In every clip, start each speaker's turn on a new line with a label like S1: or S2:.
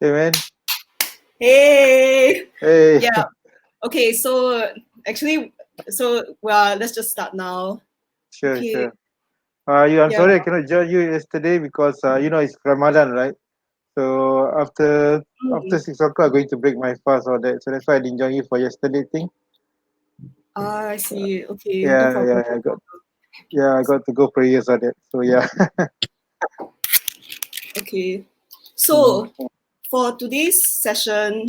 S1: Hey man.
S2: Hey.
S1: Hey.
S2: Yeah. Okay. So actually, well, let's just start now.
S1: Sure,
S2: Okay.
S1: sure. I'm
S2: Yeah.
S1: sorry I cannot join you yesterday because it's Ramadan, right? So after
S2: Mm.
S1: 6 o'clock, I'm going to break my fast or that. So that's why I didn't join you for yesterday thing.
S2: I see. Okay. No
S1: Yeah,
S2: problem.
S1: yeah, I got to go prayers on that. So yeah.
S2: Okay.
S1: Mm,
S2: So for today's session,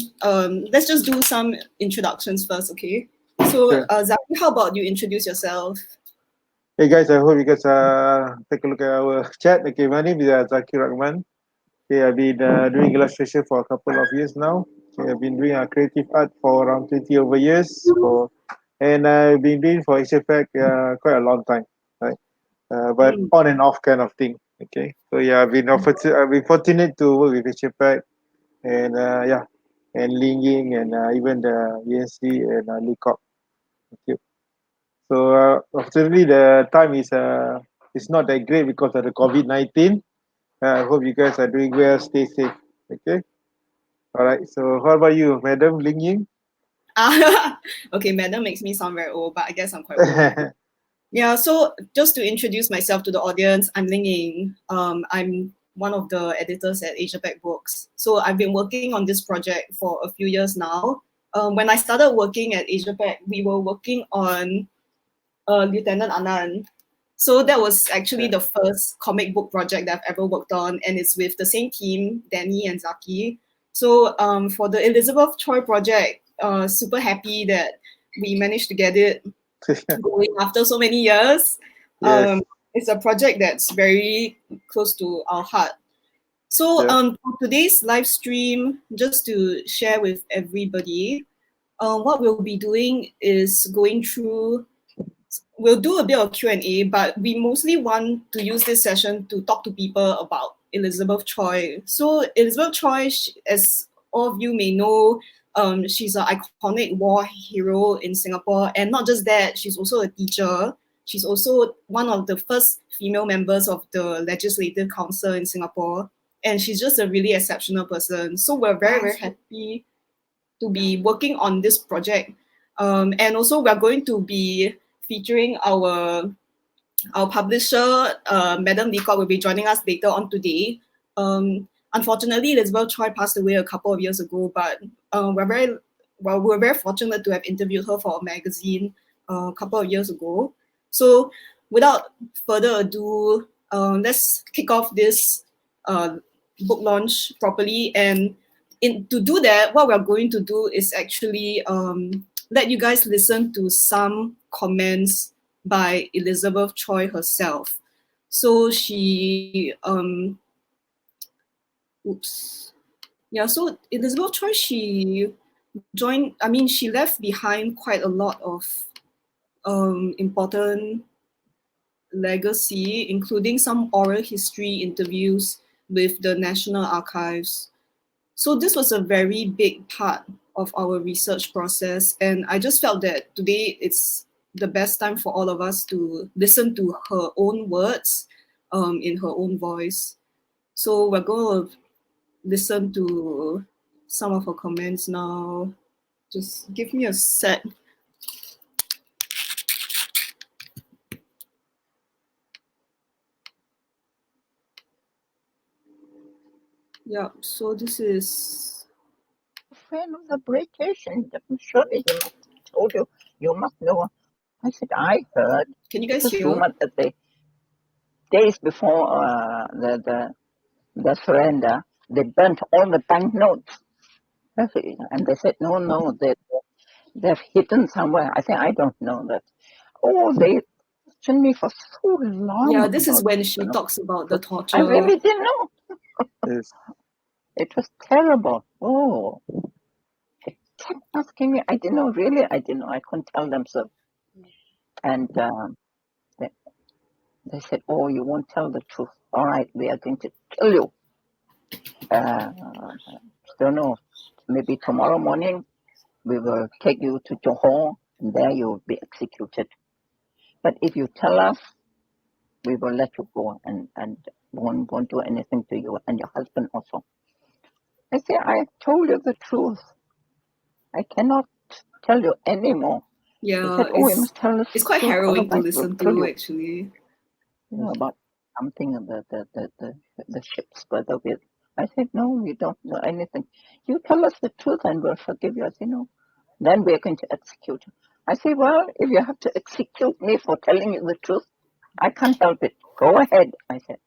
S2: let's just do some introductions first. Okay. So,
S1: sure.
S2: Zaki, how about you introduce yourself?
S1: Hey guys, I hope you guys take a look at our chat. Okay, my name is Zaki Rahman. Okay, I've been doing illustration for a couple of years now. Okay, I've been doing creative art for around 20 over years. And I've been doing for Asia Pac quite a long time, right? But
S2: Mm.
S1: on and off kind of thing. Okay, so yeah, I've been fortunate to work with Asia Pac and and Lingying and even the ENC and Lee Kok. Thank you. So unfortunately, the time is not that great because of the COVID-19. I hope you guys are doing well. Stay safe. Okay. All right. So how about you, Madam Ling Ying?
S2: Okay, madam makes me sound very old, but I guess I'm quite old. Yeah, so just to introduce myself to the audience, I'm Lingying. I'm one of the editors at Asia Pac Books. So I've been working on this project for a few years now. When I started working at Asia Pac, we were working on Lieutenant Anand. So that was actually
S1: Yeah.
S2: the first comic book project that I've ever worked on, and it's with the same team, Danny and Zaki. So for the Elizabeth Choy project, super happy that we managed to get it going after so many years.
S1: Yes.
S2: It's a project that's very close to our heart. So
S1: Yeah.
S2: for today's live stream, just to share with everybody, what we'll be doing is going through. We'll do a bit of Q&A, but we mostly want to use this session to talk to people about Elizabeth Choy. So Elizabeth Choy, as all of you may know, she's an iconic war hero in Singapore, and not just that, she's also a teacher. She's also one of the first female members of the Legislative Council in Singapore, and she's just a really exceptional person. So we're very, very happy to be working on this project. And also, we're going to be featuring our publisher, Madam Lee Kok, will be joining us later on today. Unfortunately, Elizabeth Choy passed away a couple of years ago, but we're very fortunate to have interviewed her for a magazine a couple of years ago. So, without further ado, let's kick off this uh, book launch properly. And to do that, what we're going to do is actually let you guys listen to some comments by Elizabeth Choy herself. So oops. Yeah, so Elizabeth Choy, she left behind quite a lot of important legacy, including some oral history interviews with the National Archives. So this was a very big part of our research process, and I just felt that today it's the best time for all of us to listen to her own words in her own voice. So we're going to listen to some of her comments now. Just give me a sec. Yeah, so this is.
S3: Friend of the British, and surely he must have told you. You must know. I said, I heard.
S2: Can you
S3: It
S2: guys
S3: was
S2: hear?
S3: rumored that the days before the surrender, they burnt all the banknotes. And they said, no, they've hidden somewhere. I think I don't know that. Oh, they questioned me for so long
S2: Yeah, this is
S3: about
S2: when
S3: this.
S2: she talks about the
S3: But I
S2: torture.
S3: really didn't know.
S1: Yes.
S3: It was terrible. Oh, they kept asking me. I didn't know, really. I didn't know. I couldn't tell them so. And they, they said, oh, you won't tell the truth. All right, we are going to kill you. Uh, don't know. Maybe tomorrow morning we will take you to Johor, and there you will be executed. But if you tell us, we will let you go and won't do anything to you and your husband also. I say, I told you the truth. I cannot tell you anymore. He
S2: Yeah,
S3: said, oh, you must tell us
S2: it's
S3: the
S2: quite
S3: truth,
S2: harrowing to
S3: otherwise we'll
S2: listen
S3: kill
S2: to,
S3: you.
S2: actually.
S3: You know, about something of the ship's weather with. I said, no, we don't know anything. You tell us the truth and we'll forgive you. I said, no. Then we're going to execute you. I said, well, if you have to execute me for telling you the truth, I can't help it. Go ahead, I said.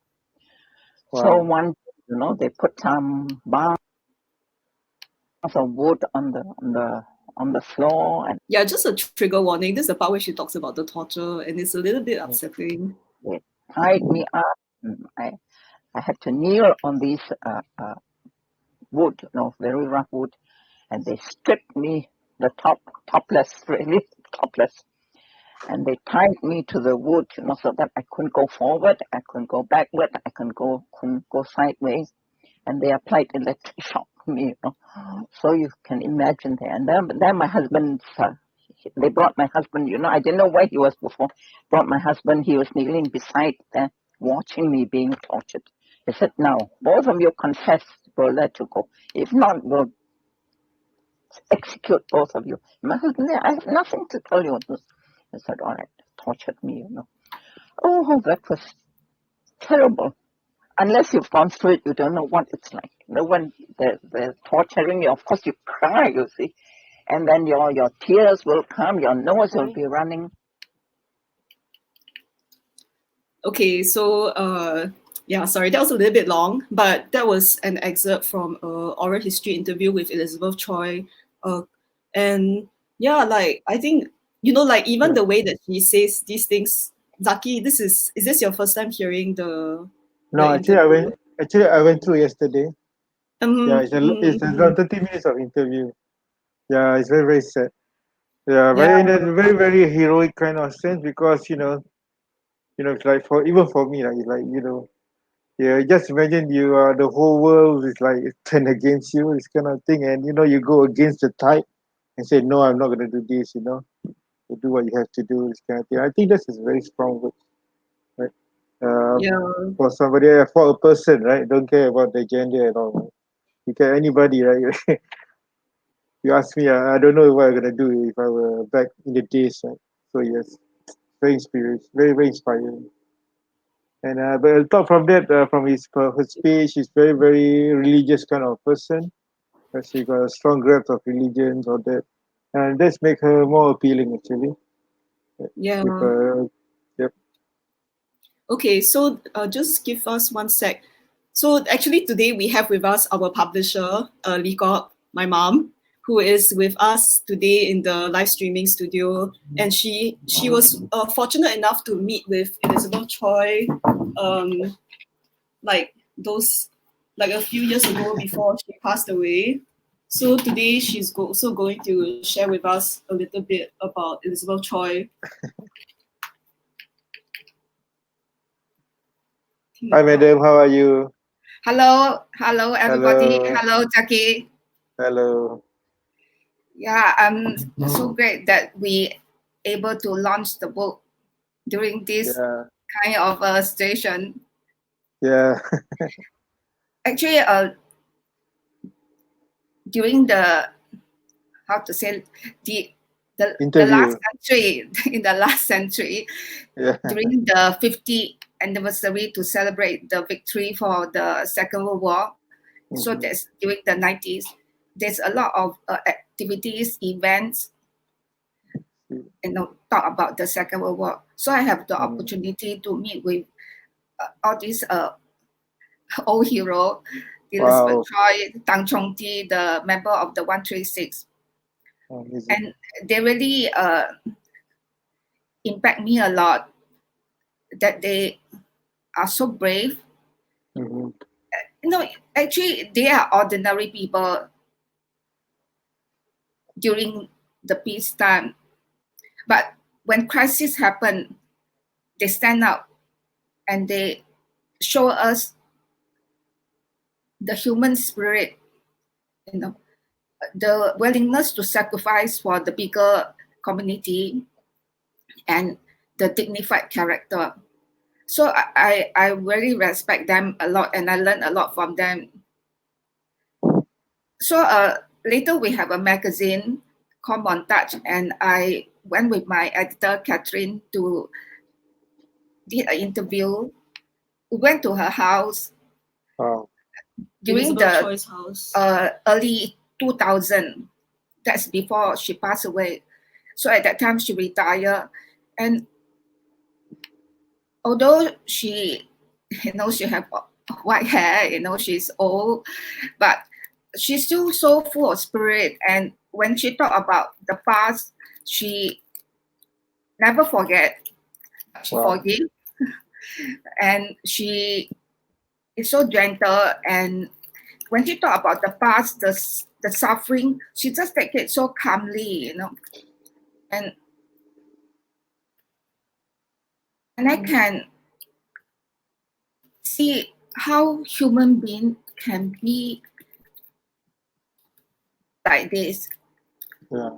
S3: So
S1: Wow.
S3: one, they put some bars of wood on the floor, and
S2: Yeah, just a trigger warning. This is the part where she talks about the torture, and it's a little bit upsetting.
S3: they tied me up. I had to kneel on these wood, very rough wood, and they stripped me the topless, really topless, and they tied me to the wood, so that I couldn't go forward, I couldn't go backward, I couldn't go sideways, and they applied electric shock to me, So you can imagine there. And then my husband, they brought my husband, I didn't know where he was before. Brought my husband, he was kneeling beside there, watching me being tortured. He said, now, both of you confess, we'll let you go. If not, we'll execute both of you. My husband said, I have nothing to tell you. He said, all right, tortured me, Oh, that was terrible. Unless you've gone through it, you don't know what it's like. When they're torturing you, of course you cry, you see. And then your tears will come, your nose will be running.
S2: Okay, so yeah, sorry, that was a little bit long, but that was an excerpt from a oral history interview with Elizabeth Choy. And yeah, like I think, like even the way that she says these things, Zaki, is this your first time hearing the
S1: No,
S2: interview?
S1: actually I went through yesterday. Yeah,
S2: Mm,
S1: it's around 30 minutes of interview. Yeah, it's very, very sad. Yeah,
S2: yeah,
S1: very in a very, very heroic kind of sense because it's like even for me, like it's like yeah, just imagine the whole world is like turned against you, this kind of thing, and you go against the tide and say, no, I'm not gonna do this, you do what you have to do, this kind of thing. I think this is very strong word, right?
S2: yeah,
S1: For somebody, for a person, right? Don't care about the gender at all. Right? You can anybody, right? You ask me, I don't know what I'm gonna do if I were back in the days, right? So yes, very inspiring, very, very inspiring. And but apart from that, from her speech, he's very, very religious kind of person. She got a strong grasp of religions or that, and that's make her more appealing actually.
S2: yeah.
S1: With yep.
S2: Okay, so just give us one sec. So actually today we have with us our publisher, Lee Kok, my mom, who is with us today in the live streaming studio. And she was fortunate enough to meet with Elizabeth Choy, like a few years ago before she passed away. So today she's also going to share with us a little bit about Elizabeth Choy.
S1: Hi, madam. How are you?
S4: Hello, everybody.
S1: Hello.
S4: Hello, Jackie.
S1: Hello.
S4: Yeah, so great that we able to launch the book during this
S1: Yeah.
S4: kind of a situation.
S1: Yeah.
S4: Actually, during the how to say the last
S1: Interview.
S4: century in the last century
S1: Yeah.
S4: during the 50th anniversary to celebrate the victory for the Second World War. So
S1: Mhm.
S4: that's during the 90s. There's a lot of activities, events, talk about the Second World War. So I have the
S1: Mm.
S4: opportunity to meet with all these old hero, Elizabeth
S1: Wow.
S4: Choy, Tang Chong Ti, the member of the 136.
S1: Amazing.
S4: And they really impact me a lot that they are so brave.
S1: Mm-hmm.
S4: Actually, they are ordinary people during the peacetime. But when crisis happen, they stand up and they show us the human spirit, you know, the willingness to sacrifice for the bigger community and the dignified character. So I really respect them a lot and I learn a lot from them. So later we have a magazine called Montage, and I went with my editor Catherine to did an interview. We went to her house
S1: Wow.
S4: during
S2: Elizabeth
S4: the
S2: Choy's house.
S4: early 2000. That's before she passed away. So at that time she retired, and although she, she have white hair, she's old, but she's still so full of spirit. And when she talk about the past, she never forget. She
S1: Wow.
S4: forgive, and she is so gentle. And when she talk about the past, the suffering, she just take it so calmly, and I can see how human being can be like this.
S1: Yeah.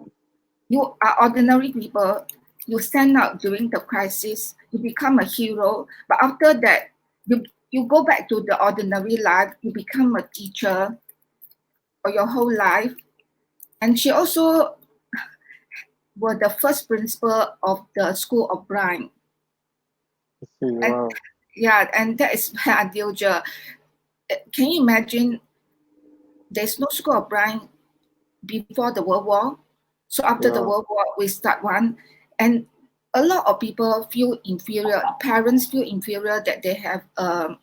S4: You are ordinary people. You stand out during the crisis. You become a hero. But after that, you go back to the ordinary life. You become a teacher for your whole life. And she also was the first principal of the School of Blind.
S1: I see.
S4: And
S1: Wow.
S4: yeah, and that is very unusual. Can you imagine? There's no School of Blind before the World War. So after the
S1: Yeah.
S4: World War, we start one. And a lot of people feel inferior. Parents feel inferior that they have a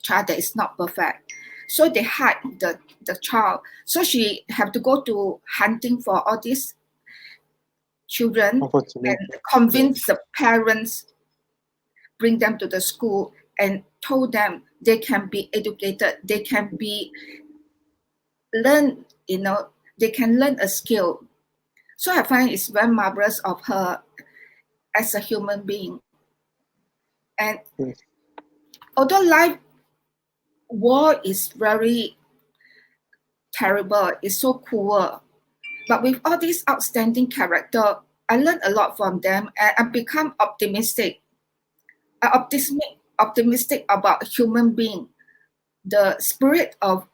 S4: child that is not perfect. So they hide the child. So she have to go to hunting for all these children
S1: Unfortunately.
S4: and convince the parents, bring them to the school and told them they can be educated, they can be learn, they can learn a skill. So I find it's very marvelous of her as a human being. And
S1: Yes.
S4: although life war is very terrible, it's so cruel, but with all these outstanding character, I learned a lot from them, and I become optimistic. Optimistic about human being, the spirit of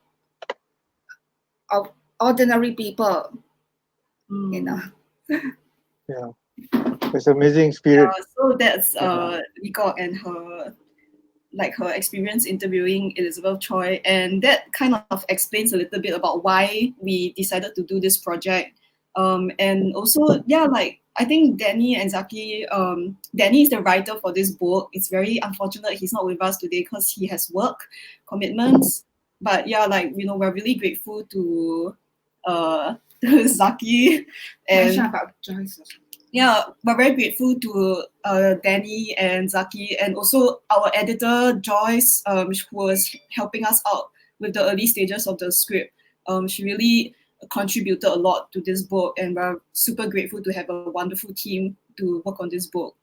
S4: ordinary people.
S1: Yeah. It's amazing
S2: Yeah,
S1: spirit.
S2: so that's
S1: Yeah.
S2: Nicole and her experience interviewing Elizabeth Choy, and that kind of explains a little bit about why we decided to do this project. And also, yeah, I think Danny and Zaki, Danny is the writer for this book. It's very unfortunate he's not with us today because he has work commitments. But yeah, we're really grateful to to Zaki and
S4: About Joyce also.
S2: yeah, we're very grateful to Danny and Zaki, and also our editor Joyce, who was helping us out with the early stages of the script. She really contributed a lot to this book, and we're super grateful to have a wonderful team to work on this book.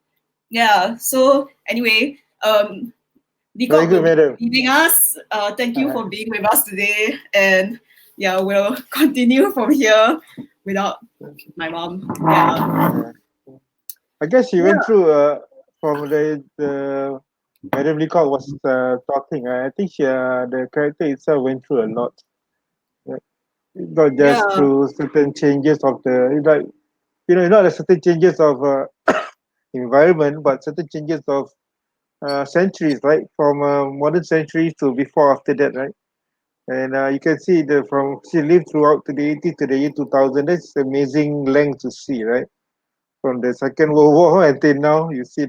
S2: Yeah. So anyway,
S1: Very
S2: Nicole
S1: good,
S2: will be
S1: madam.
S2: leaving us. Thank you for being with us today, and yeah, we'll continue from here without my mom. Yeah.
S1: Yeah. I guess she went through from the Madam Leacock was talking. I think the character itself went through a lot. Right? Not just
S2: Yeah.
S1: through certain changes of the not the certain changes of environment, but certain changes of centuries, right? From modern centuries to before after that, right? And you can see from she lived throughout to the 80s to the year 2000. That's amazing length to see, right? From the Second World War until now, you see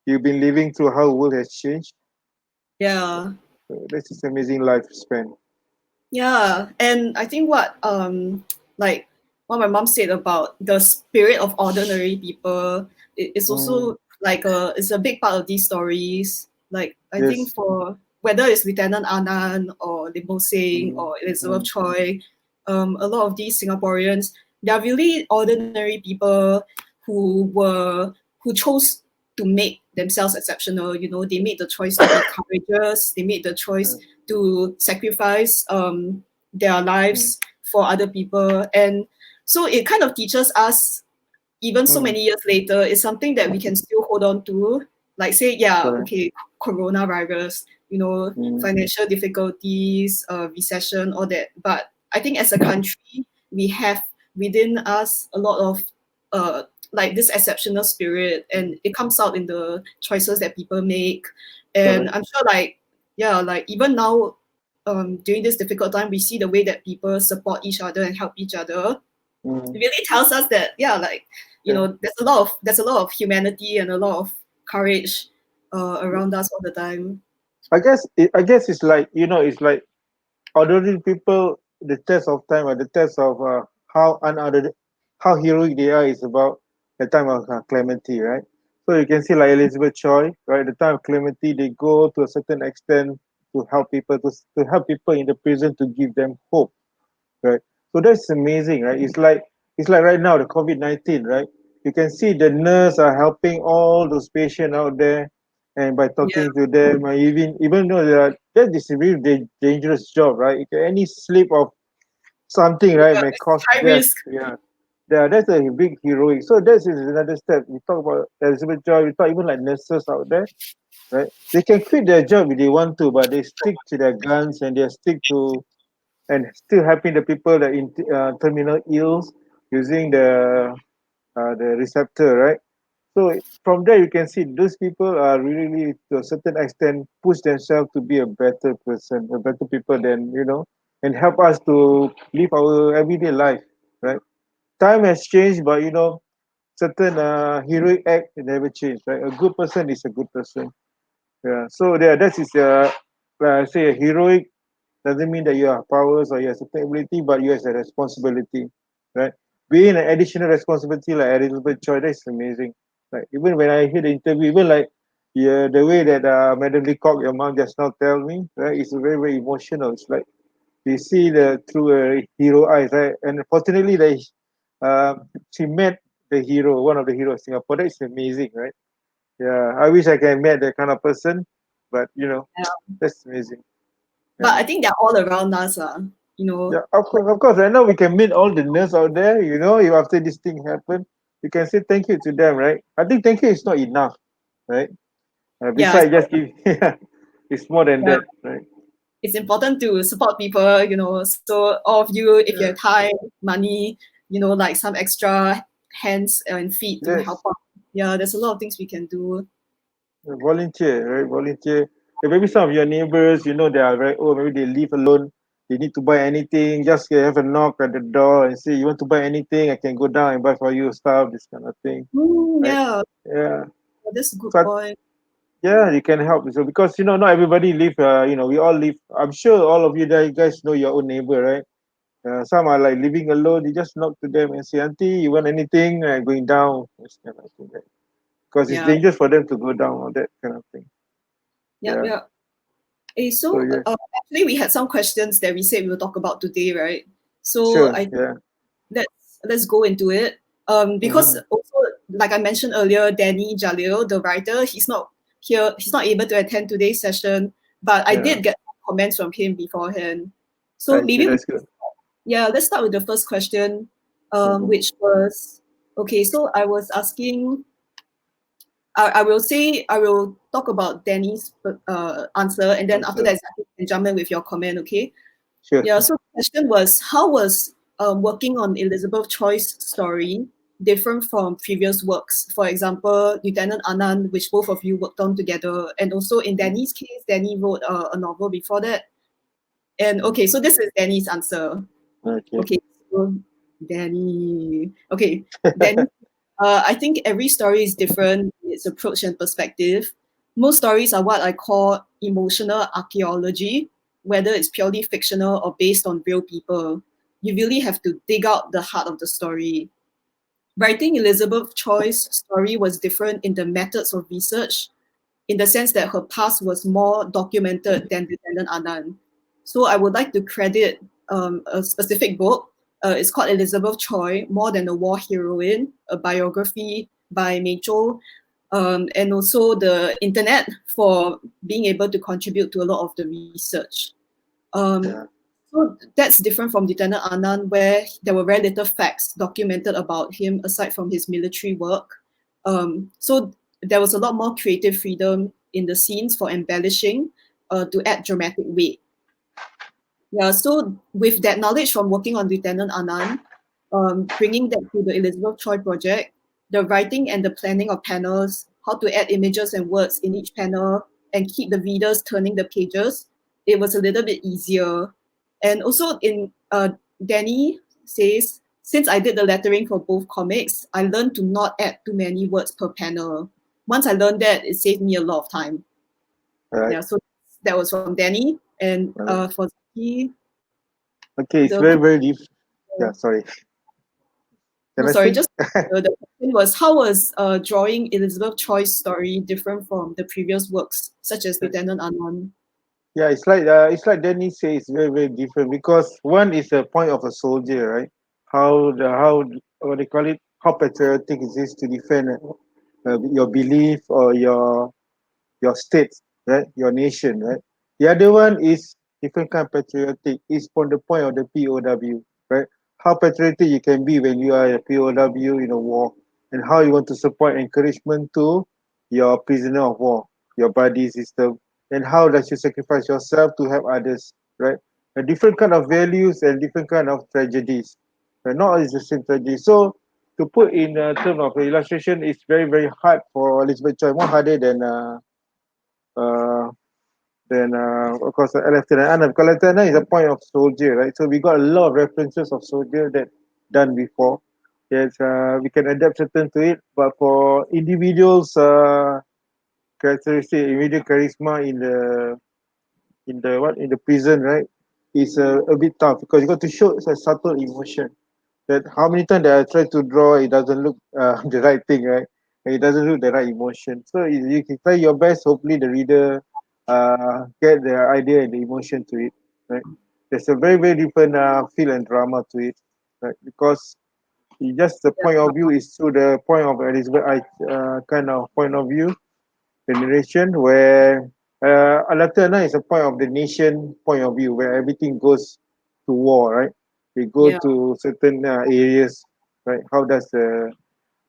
S1: you've been living through how the world has changed.
S2: Yeah.
S1: So this is amazing lifespan.
S2: Yeah. And I think what my mom said about the spirit of ordinary people is also it's a big part of these stories. I think
S1: Yes.
S2: for whether it's Lieutenant Anand or Lim Bo Seng or Elizabeth Choy, a lot of these Singaporeans, they're really ordinary people who chose to make themselves exceptional. They made the choice to be courageous. They made the choice to sacrifice their lives for other people, and so it kind of teaches us, even so many years later, it's something that we can still hold on to. Like say, yeah,
S1: Correct.
S2: okay, coronavirus, financial difficulties, recession, all that, but I think as a country, we have within us a lot of like this exceptional spirit, and it comes out in the choices that people make. And
S1: Correct.
S2: I'm sure, like, yeah, like even now, during this difficult time, we see the way that people support each other and help each other. It really tells us that, yeah, like, you
S1: Yeah.
S2: know, there's a lot of humanity and a lot of courage around us all the time.
S1: I guess it's like, it's like ordinary people. The test of time, or the test of how how heroic they are, is about the time of Clementi, right? So you can see like Elizabeth Choy, right? The time of Clementi, they go to a certain extent to help people, to help people in the prison, to give them hope, right? So that's amazing, right? It's like right now the COVID-19, right? You can see the nurse are helping all those patients out there, and by
S2: Yeah,
S1: talking to them, even though that is a really dangerous job, right? Any slip of something, right,
S2: yeah,
S1: may
S2: it's
S1: cause
S2: high
S1: death.
S2: risk.
S1: Yeah, yeah, that's a big heroic. So that's is another step. We talk about Elizabeth Joy. We talk even like nurses out there, right? They can quit their job if they want to, but they stick to their guns, and they stick to, and still helping the people that in terminal ills, using the receptor, right? So from there you can see those people are really, to a certain extent, push themselves to be a better person, a better people than, and help us to live our everyday life, right? Time has changed, but certain heroic act never change, right? A good person is a good person. Yeah. So there, that is like I say, a heroic doesn't mean that you have powers or you have certain ability, but you have a responsibility, right? Being an additional responsibility like Elizabeth Choi, that's amazing. Like even when I hear the interview, even like, yeah, the way that Madam Leacock, your mom just now tell me, right, it's very, very emotional. It's like you see the through a hero eyes, right? And fortunately, uh, she met the hero, one of the heroes of Singapore. That's amazing, right? Yeah, I wish I can met that kind of person, but
S2: Yeah.
S1: that's amazing.
S2: But
S1: Yeah.
S2: I think they're all around us, you
S1: Yeah,
S2: know.
S1: of course. Right now we can meet all the nurses out there. If after this thing happen, you can say thank you to them, right? I think thank you is not enough, right?
S2: Yeah, it's,
S1: Besides just give, it's more than
S2: yeah,
S1: that, right?
S2: it's important to support people, you know. So all of you, if you
S1: Yeah.
S2: have time, money, you know, like some extra hands and feet to help
S1: Yes.
S2: out. Yeah, there's a lot of things we can do.
S1: Volunteer, right? Volunteer. And maybe some of your neighbors, they are very old. Maybe they live alone. They need to buy anything. Just have a knock at the door and say, "You want to buy anything? I can go down and buy for you stuff." This kind of thing, right?
S2: Yeah,
S1: Yeah.
S2: that's a good
S1: So
S2: point.
S1: yeah, you can help. So because not everybody live. We all live. I'm sure all of you guys know your own neighbor, right? Some are like living alone. You just knock to them and say, "Auntie, you want anything?" Going down, this kind of thing, right? Because it's
S2: Yeah,
S1: dangerous for them to go down, or that kind of thing.
S2: yeah,
S1: Yeah.
S2: yeah. Hey,
S1: So
S2: so
S1: yeah,
S2: actually, we had some questions that we said we will talk about today, right? So
S1: sure. Yeah.
S2: let's go into it. Because
S1: Mm-hmm.
S2: also, like I mentioned earlier, Danny Jalil, the writer, he's not here. He's not able to attend today's session, but I
S1: Yeah.
S2: did get comments from him beforehand. So
S1: I see.
S2: maybe
S1: That's good.
S2: yeah, let's start with the first question,
S1: Mm-hmm.
S2: which was okay. So I was asking. I will say I will talk about Danny's answer, and then after
S1: Answer.
S2: that, Zaki can jump in with your comment. Okay.
S1: Sure.
S2: Yeah, so the question was, how was working on Elizabeth Choy's story different from previous works? For example, Lieutenant Anand, which both of you worked on together, and also in Danny's case, Danny wrote a novel before that. And okay, so this is Danny's answer.
S1: Okay.
S2: Okay, so Danny. Okay, Danny. I think every story is different in its approach and perspective. Most stories are what I call emotional archaeology, whether it's purely fictional or based on real people. You really have to dig out the heart of the story. Writing Elizabeth Choy's story was different in the methods of research, in the sense that her past was more documented than Lieutenant Anand. So I would like to credit a specific book. It's called Elizabeth Choy, More Than a War Heroine, a biography by Mei-Cho, and also the internet for being able to contribute to a lot of the research. Um,
S1: Yeah.
S2: so that's different from Lieutenant Anand, where there were very little facts documented about him aside from his military work. So there was a lot more creative freedom in the scenes for embellishing to add dramatic weight. Yeah, so with that knowledge from working on Lieutenant Anand, bringing that to the Elizabeth Choy project, the writing and the planning of panels, how to add images and words in each panel and keep the readers turning the pages, it was a little bit easier. And also in Danny says, since I did the lettering for both comics, I learned to not add too many words per panel. Once I learned that, it saved me a lot of time.
S1: Right.
S2: Yeah, so that was from Danny. And for Zaki,
S1: Okay, it's
S2: the
S1: very deep. Yeah, sorry. Can
S2: no,
S1: I
S2: sorry,
S1: speak?
S2: just the question was how was drawing Elizabeth Choy's story different from the previous works, such as Lieutenant Anon?
S1: Yeah, it's like Danny says, it's very different because one is a point of a soldier, right? How what they call it, how patriotic it is to defend your belief or your state, right? Your nation, right? The other one is different kind of patriotic. Is from the point of the POW, right? How patriotic you can be when you are a POW in a war, and how you want to support encouragement to your prisoner of war, your buddy system, and how does you sacrifice yourself to help others, right? A different kind of values and different kind of tragedies. Not always the same tragedy. So to put in term of illustration, it's very hard for Elizabeth Choi, more harder uh, than of course Lieutenant Anna, because Lieutenant Anna is a point of soldier, right? So we got a lot of references of soldier that done before. Yes, we can adapt certain to it, but for individuals, characteristic, individual charisma in the prison, right? Is a bit tough because you got to show a subtle emotion. That how many times that I try to draw, it doesn't look the right thing, right? And it doesn't look the right emotion. So you can try your best. Hopefully, the reader get the idea and the emotion to it, right? There's a very different feel and drama to it, right? Because it just the point of view is through the point of Elizabeth I kind of point of view, the narration where Alatana is a point of the nation point of view where everything goes to war, right? They go
S2: Yeah,
S1: to certain areas, right? How does the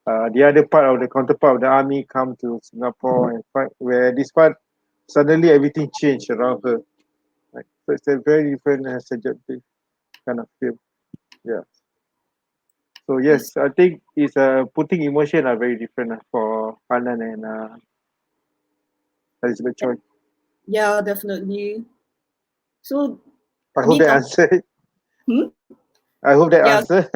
S1: other part of the counterpart of the army come to Singapore and fight? Where this part suddenly everything changed around her, right? So it's a very different subjective kind of film. Yeah. So
S2: yes,
S1: yes, I think it's putting emotion are very different for Anand and Elizabeth Choi.
S2: yeah, definitely. So,
S1: I
S2: I
S1: hope
S2: mean,
S1: that answered.
S2: hmm?
S1: I hope that
S2: Yeah,
S1: answer.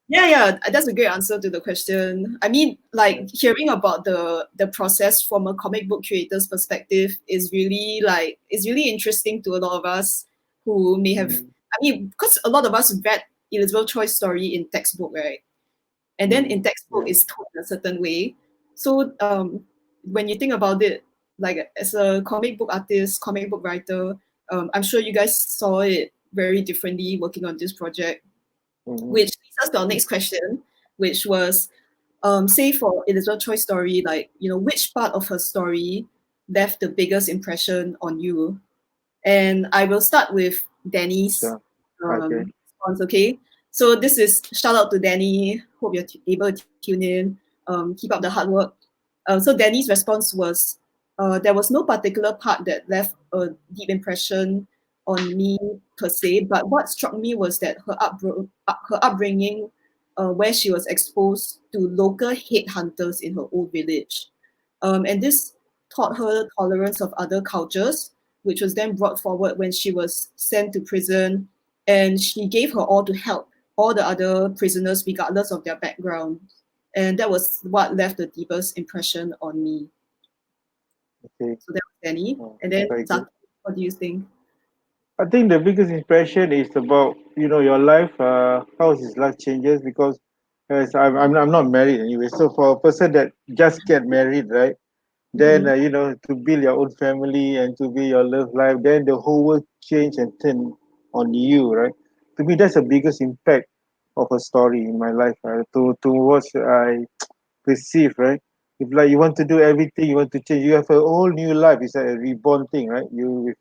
S2: yeah, that's a great answer to the question. I mean, like hearing about the process from a comic book creator's perspective is really interesting to a lot of us who may have.
S1: Mm,
S2: I mean, because a lot of us read Elizabeth Choi's story in textbook, right? And then in textbook
S1: yeah.
S2: it's told in a certain way. So when you think about it, like as a comic book artist, comic book writer, I'm sure you guys saw it very differently working on this project,
S1: Mm-hmm.
S2: which leads us to our next question, which was, say for Elizabeth Choi's story, like, you know, which part of her story left the biggest impression on you? And I will start with Danny's
S1: Sure. Okay.
S2: response, okay? So this is shout out to Danny. Hope you're able to tune in. Keep up the hard work. So Danny's response was, there was no particular part that left a deep impression on me per se, but what struck me was that her upbringing, where she was exposed to local headhunters in her old village. And this taught her tolerance of other cultures, which was then brought forward when she was sent to prison, and she gave her all to help all the other prisoners, regardless of their background. And that was what left the deepest impression on me.
S1: Okay.
S2: So that was Danny.
S1: Oh,
S2: And then
S1: very good.
S2: Zaki, what do you think?
S1: I think the biggest impression is about your life. How his life changes because as I'm not married anyway. So for a person that just get married, right? Then
S2: Mm-hmm.
S1: to build your own family and to build your love life, then the whole world change and turn on you, right? To me, that's the biggest impact of a story in my life. To what I perceive, right? If like you want to do everything, you want to change, you have a whole new life. It's like a reborn thing, right? You with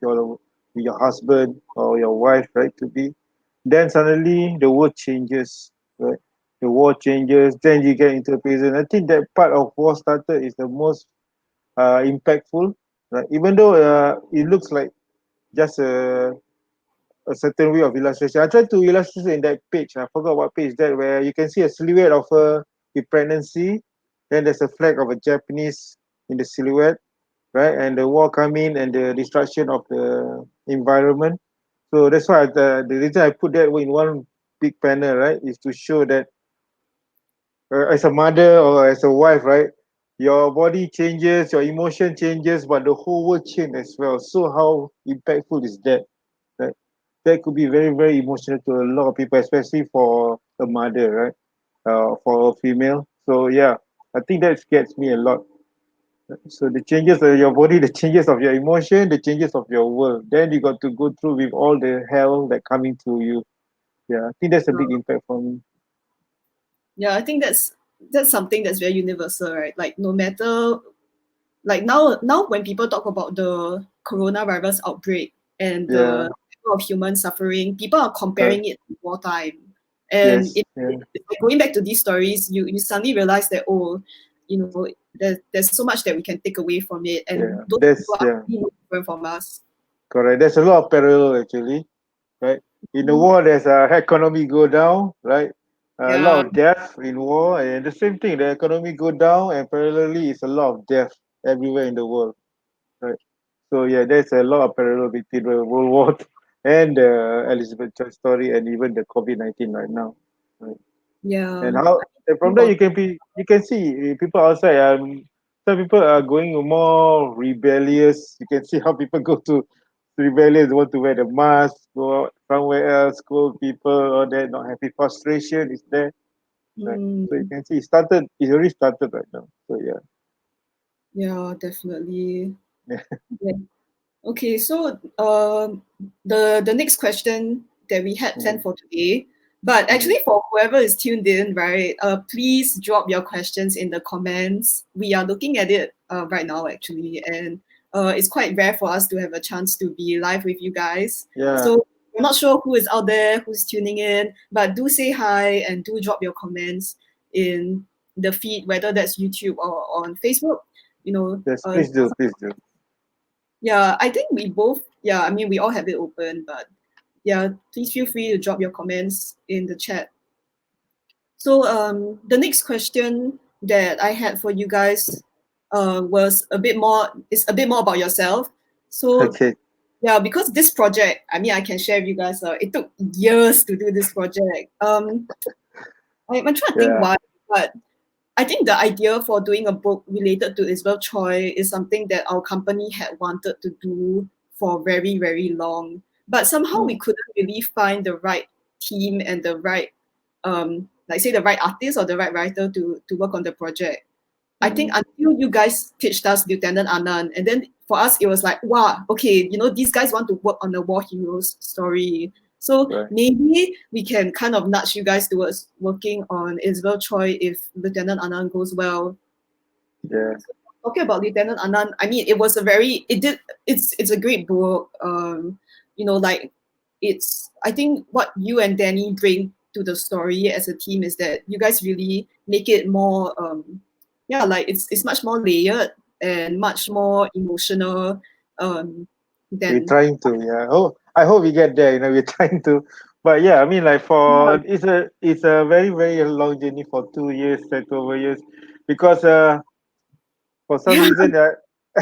S1: your husband or your wife, right? To be, then suddenly the world changes, right? The war changes, then you get into prison. I think that part of war started is the most impactful, right? Even though it looks like just a certain way of illustration. I tried to illustrate in that page. I forgot what page that, where you can see a silhouette of her with pregnancy. Then there's a flag of a Japanese in the silhouette, right? And the war coming and the destruction of the environment. So that's why the reason I put that in one big panel, right, is to show that as a mother or as a wife, right, your body changes, your emotion changes, but the whole world changes as well. So how impactful is that? Right? That could be very, very emotional to a lot of people, especially for a mother, right? For a female. So yeah, I think that gets me a lot. So the changes of your body, the changes of your emotion, the changes of your world. Then you got to go through with all the hell that coming to you. Yeah, I think that's a big impact for me.
S2: Yeah, I think that's something that's very universal, right? Like no matter, like now when people talk about the coronavirus outbreak and
S1: Yeah,
S2: the level of human suffering, people are
S1: correct.
S2: comparing it to wartime. And
S1: Yes, yeah,
S2: like going back to these stories, you suddenly realize that, oh, there's so much that we can take away from it, and
S1: yeah.
S2: those
S1: That's
S2: people are
S1: yeah,
S2: really no different from us.
S1: correct. There's a lot of parallel actually, right? In the
S2: Mhm.
S1: war, there's a economy go down, right? A
S2: Yeah,
S1: lot of death in war, and the same thing, the economy go down, and parallelly, it's a lot of death everywhere in the world, right? So yeah, there's a lot of parallel between the World War and the Elizabeth Choy story, and even the COVID-19 right now, right? And
S2: yeah.
S1: how and from there
S2: About
S1: you can see people outside. Some people are going more rebellious. You can see how people go to rebellious, want to wear the mask, go out somewhere else, scold people, or that not happy. Frustration is there, right? So you
S2: mm,
S1: can see it started. It's already started right now. So yeah,
S2: yeah, definitely.
S1: yeah.
S2: Yeah. Okay, so the next question that we had
S1: Mm,
S2: planned for today, but
S1: mm.
S2: actually for whoever is tuned in, right? Please drop your questions in the comments. We are looking at it right now actually, and it's quite rare for us to have a chance to be live with you guys.
S1: Yeah.
S2: So we're not sure who is out there, who's tuning in, but do say hi and do drop your comments in the feed, whether that's YouTube or on Facebook. You know,
S1: Yes, please do, please do.
S2: yeah, I think we both, yeah, I mean, we all have it open, but yeah, please feel free to drop your comments in the chat. So the next question that I had for you guys was a bit more about yourself. So
S1: Okay.
S2: yeah, because this project, I mean, I can share with you guys, it took years to do this project. I'm trying to think
S1: Yeah.
S2: why, but I think the idea for doing a book related to Elizabeth Choy is something that our company had wanted to do for very, very long. But somehow we
S1: Mm,
S2: couldn't really find the right team and the right, like say the right artist or the right writer to work on the project. I think
S1: mm,
S2: until you guys pitched us Lieutenant Anand, and then for us it was like, wow, okay, these guys want to work on a war heroes story. So
S1: right.
S2: maybe we can kind of nudge you guys towards working on Isabel Choi if Lieutenant Anand goes well.
S1: Yeah.
S2: Talking about Lieutenant Anand, I mean, it's a great book. Like I think what you and Danny bring to the story as a team is that you guys really make it more, yeah, like it's much more layered and much more emotional,
S1: We're
S2: than
S1: trying to, yeah. Oh, I hope we get there. We're trying to, but yeah, I mean, like for it's a very very long journey for 2 years, like over years, because for some
S2: yeah.
S1: reason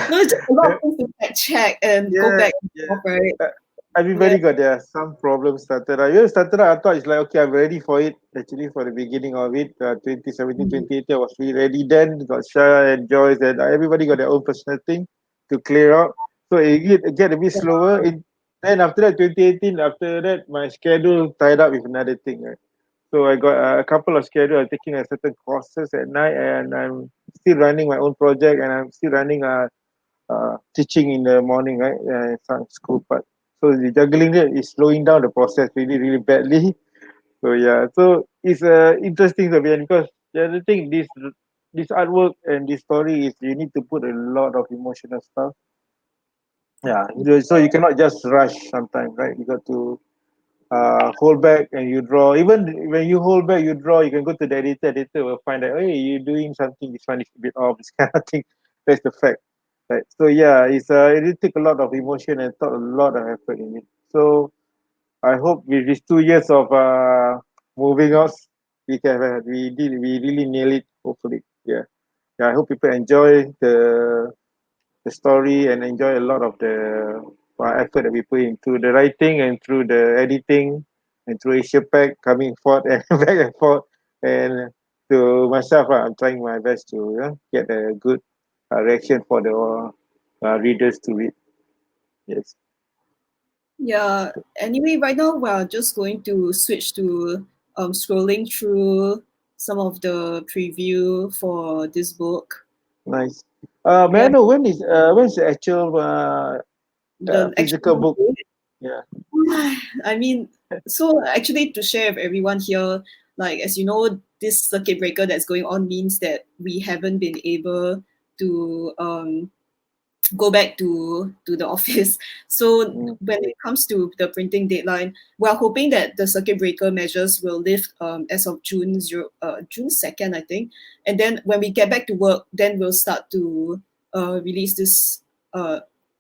S2: No, it's just a lot of things to fact check and go
S1: yeah,
S2: back and
S1: yeah.
S2: forth, right?
S1: Uh,
S2: Yeah.
S1: Everybody got there. Some problems started. Started out, I thought it's like, okay, I'm ready for it. Actually, for the beginning of it, 2017,
S2: Mm.
S1: 2018, I was really ready then. Got Shah and Joyce, and everybody got their own personal thing to clear out. So it get a bit slower. Then after that, 2018, after that, my schedule tied up with another thing. Right? So I got a couple of schedule. I'm taking a certain courses at night, and I'm still running my own project, and I'm still running teaching in the morning, right? Some school part. So the juggling that is slowing down the process really, really badly. So yeah, so it's interesting to be, because the other thing, this artwork and this story is you need to put a lot of emotional stuff. Yeah, so you cannot just rush sometimes, right? You got to hold back and you draw. Even when you hold back, you draw. You can go to the editor. Editor will find that, hey, you're doing something. This one is a bit off. This kind of thing. That's the fact. Right. So yeah, it did take a lot of emotion and thought a lot of effort in it. So I hope with these 2 years of moving out, we really nail it. Hopefully, yeah. Yeah, I hope people enjoy the story and enjoy a lot of the effort that we put in through the writing and through the editing and through Asia Pack coming forth and back and forth. And to myself, I'm trying my best to get a good reaction for the readers to read. Yes,
S2: Yeah. Anyway, right now we're just going to switch to scrolling through some of the preview for this book.
S1: nice. May I
S2: Yeah,
S1: know when's the actual
S2: the
S1: physical
S2: actual
S1: book?
S2: book.
S1: Yeah.
S2: I mean, so actually to share with everyone here, like as you know, this circuit breaker that's going on means that we haven't been able to go back to the office. So
S1: Mm,
S2: when it comes to the printing deadline, we're hoping that the circuit breaker measures will lift as of June 2nd, I think. And then when we get back to work, then we'll start to release this.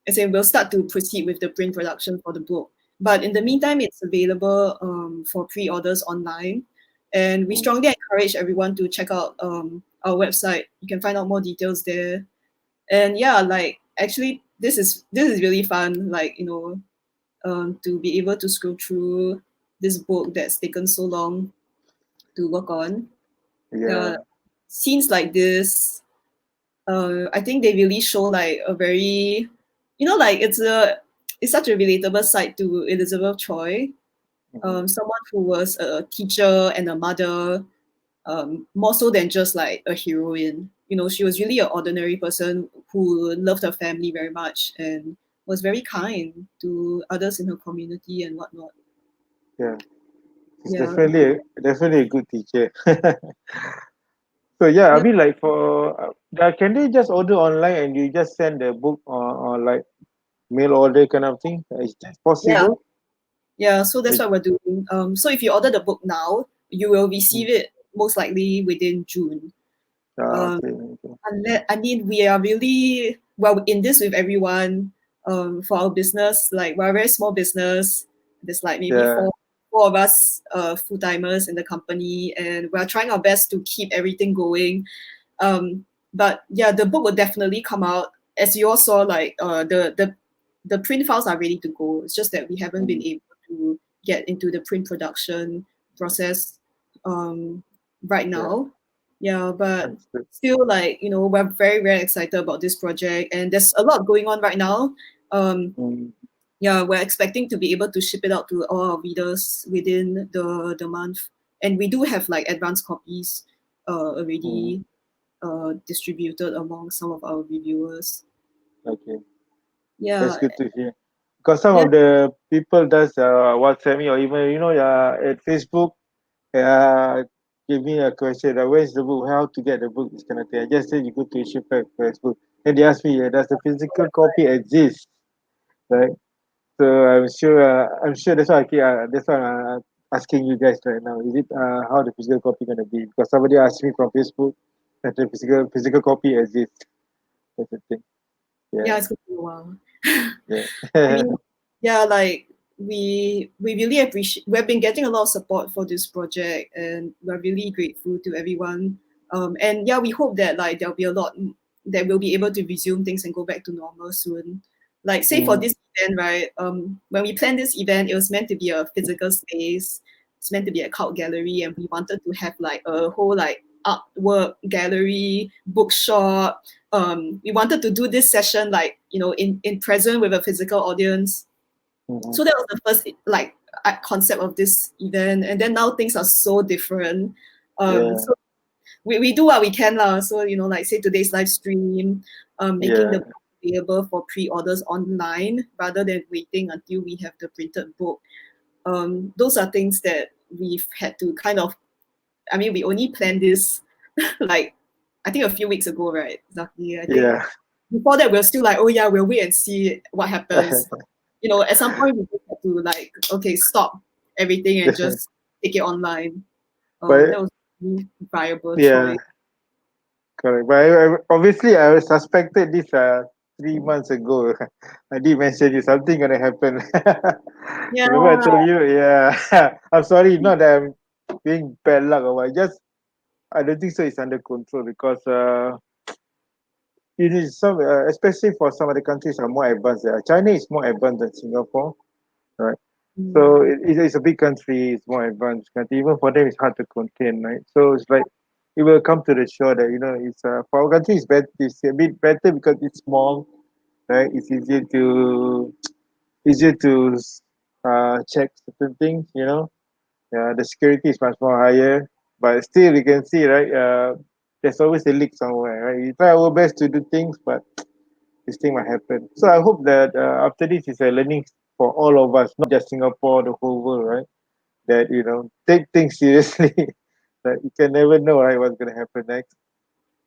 S2: As in, we'll start to proceed with the print production for the book. But in the meantime, it's available for pre-orders online. And we
S1: mm.
S2: strongly encourage everyone to check out our website. You can find out more details there. And yeah, like actually this is really fun, like to be able to scroll through this book that's taken so long to work on.
S1: Yeah.
S2: Scenes like this, I think they really show like a very, like it's such a relatable side to Elizabeth Choy,
S1: Mhm.
S2: someone who was a teacher and a mother, more so than just like a heroine. She was really an ordinary person who loved her family very much and was very kind to others in her community and whatnot.
S1: Yeah. It's
S2: Yeah,
S1: definitely a good teacher. So yeah, I
S2: yeah,
S1: mean like for can they just order online and you just send the book or like mail order kind of thing? Is that
S2: yeah,
S1: possible?
S2: yeah. So that's
S1: It,
S2: what we're doing. So if you order the book now, you will
S1: mm,
S2: receive it most likely within June. Um,
S1: okay, okay.
S2: I mean, we are really well in this with everyone. For our business, like we're a very small business. There's like maybe
S1: Yeah.
S2: four of us, full timers in the company, and we're trying our best to keep everything going. But yeah, the book will definitely come out. As you all saw, like the print files are ready to go. It's just that we haven't been
S1: Mm,
S2: able to get into the print production process um, right
S1: yeah.
S2: now. Yeah, but
S1: Understood.
S2: still, like we're very very excited about this project, and there's a lot going on right now. Um,
S1: Mm,
S2: yeah, we're expecting to be able to ship it out to all our readers within the month, and we do have like advanced copies
S1: mm,
S2: already distributed among some of our reviewers.
S1: okay. That's
S2: Yeah,
S1: good to hear. Because some
S2: yeah,
S1: of the people does WhatsApp me or even at Facebook give me a question where's the book, how to get the book, this kind of thing. I just said you go to issue Facebook. Then they ask me, does the physical copy exist? Right? So I'm sure that's why I'm asking you guys right now. Is it how the physical copy gonna be? Because somebody asked me from Facebook that the physical copy exists. That's the thing.
S2: yeah,
S1: Yeah.
S2: it's going to be a while.
S1: Yeah.
S2: I mean, yeah, like we really appreciate. We've been getting a lot of support for this project, and we're really grateful to everyone. And yeah, we hope that like there'll be a lot that we'll be able to resume things and go back to normal soon. Like say for
S1: Mm,
S2: this event, right? When we planned this event, it was meant to be a physical space. It's meant to be a cult gallery, and we wanted to have like a whole like artwork gallery, bookshop. We wanted to do this session like in present with a physical audience.
S1: mhm.
S2: So that was the first like concept of this event, and then now things are so different.
S1: Yeah.
S2: So we do what we can lah. So like say today's live stream, making the
S1: Yeah.
S2: book available for pre-orders online rather than waiting until we have the printed book. Those are things that we've had to kind of. I mean, we only planned this like I think a few weeks ago, right? Zaki. I think
S1: Yeah.
S2: before that we're still like, oh yeah, we'll wait and see what happens. At some point we just have to like, okay, stop everything and just take it online. That
S1: but
S2: was a really viable
S1: yeah,
S2: choice.
S1: correct. But obviously I suspected this 3 months ago, I did mention you something gonna happen.
S2: Yeah.
S1: Remember I told you, yeah. I'm sorry, not that I'm being bad luck or what. Just I don't think so. It's under control because it is some, especially for some other countries are more advanced. China is more advanced than Singapore, right? So it's a big country. It's more advanced country. Even for them, it's hard to contain, right? So it's like it will come to the shore that it's for our country. It's better. It's a bit better because it's small, right? It's easier to check certain things. The security is much more higher, but still you can see, right? There's always a leak somewhere, right? We try our best to do things, but this thing might happen. So I hope that after this is a learning for all of us, not just Singapore, the whole world, right? That take things seriously. That you can never know, right? What's gonna happen next.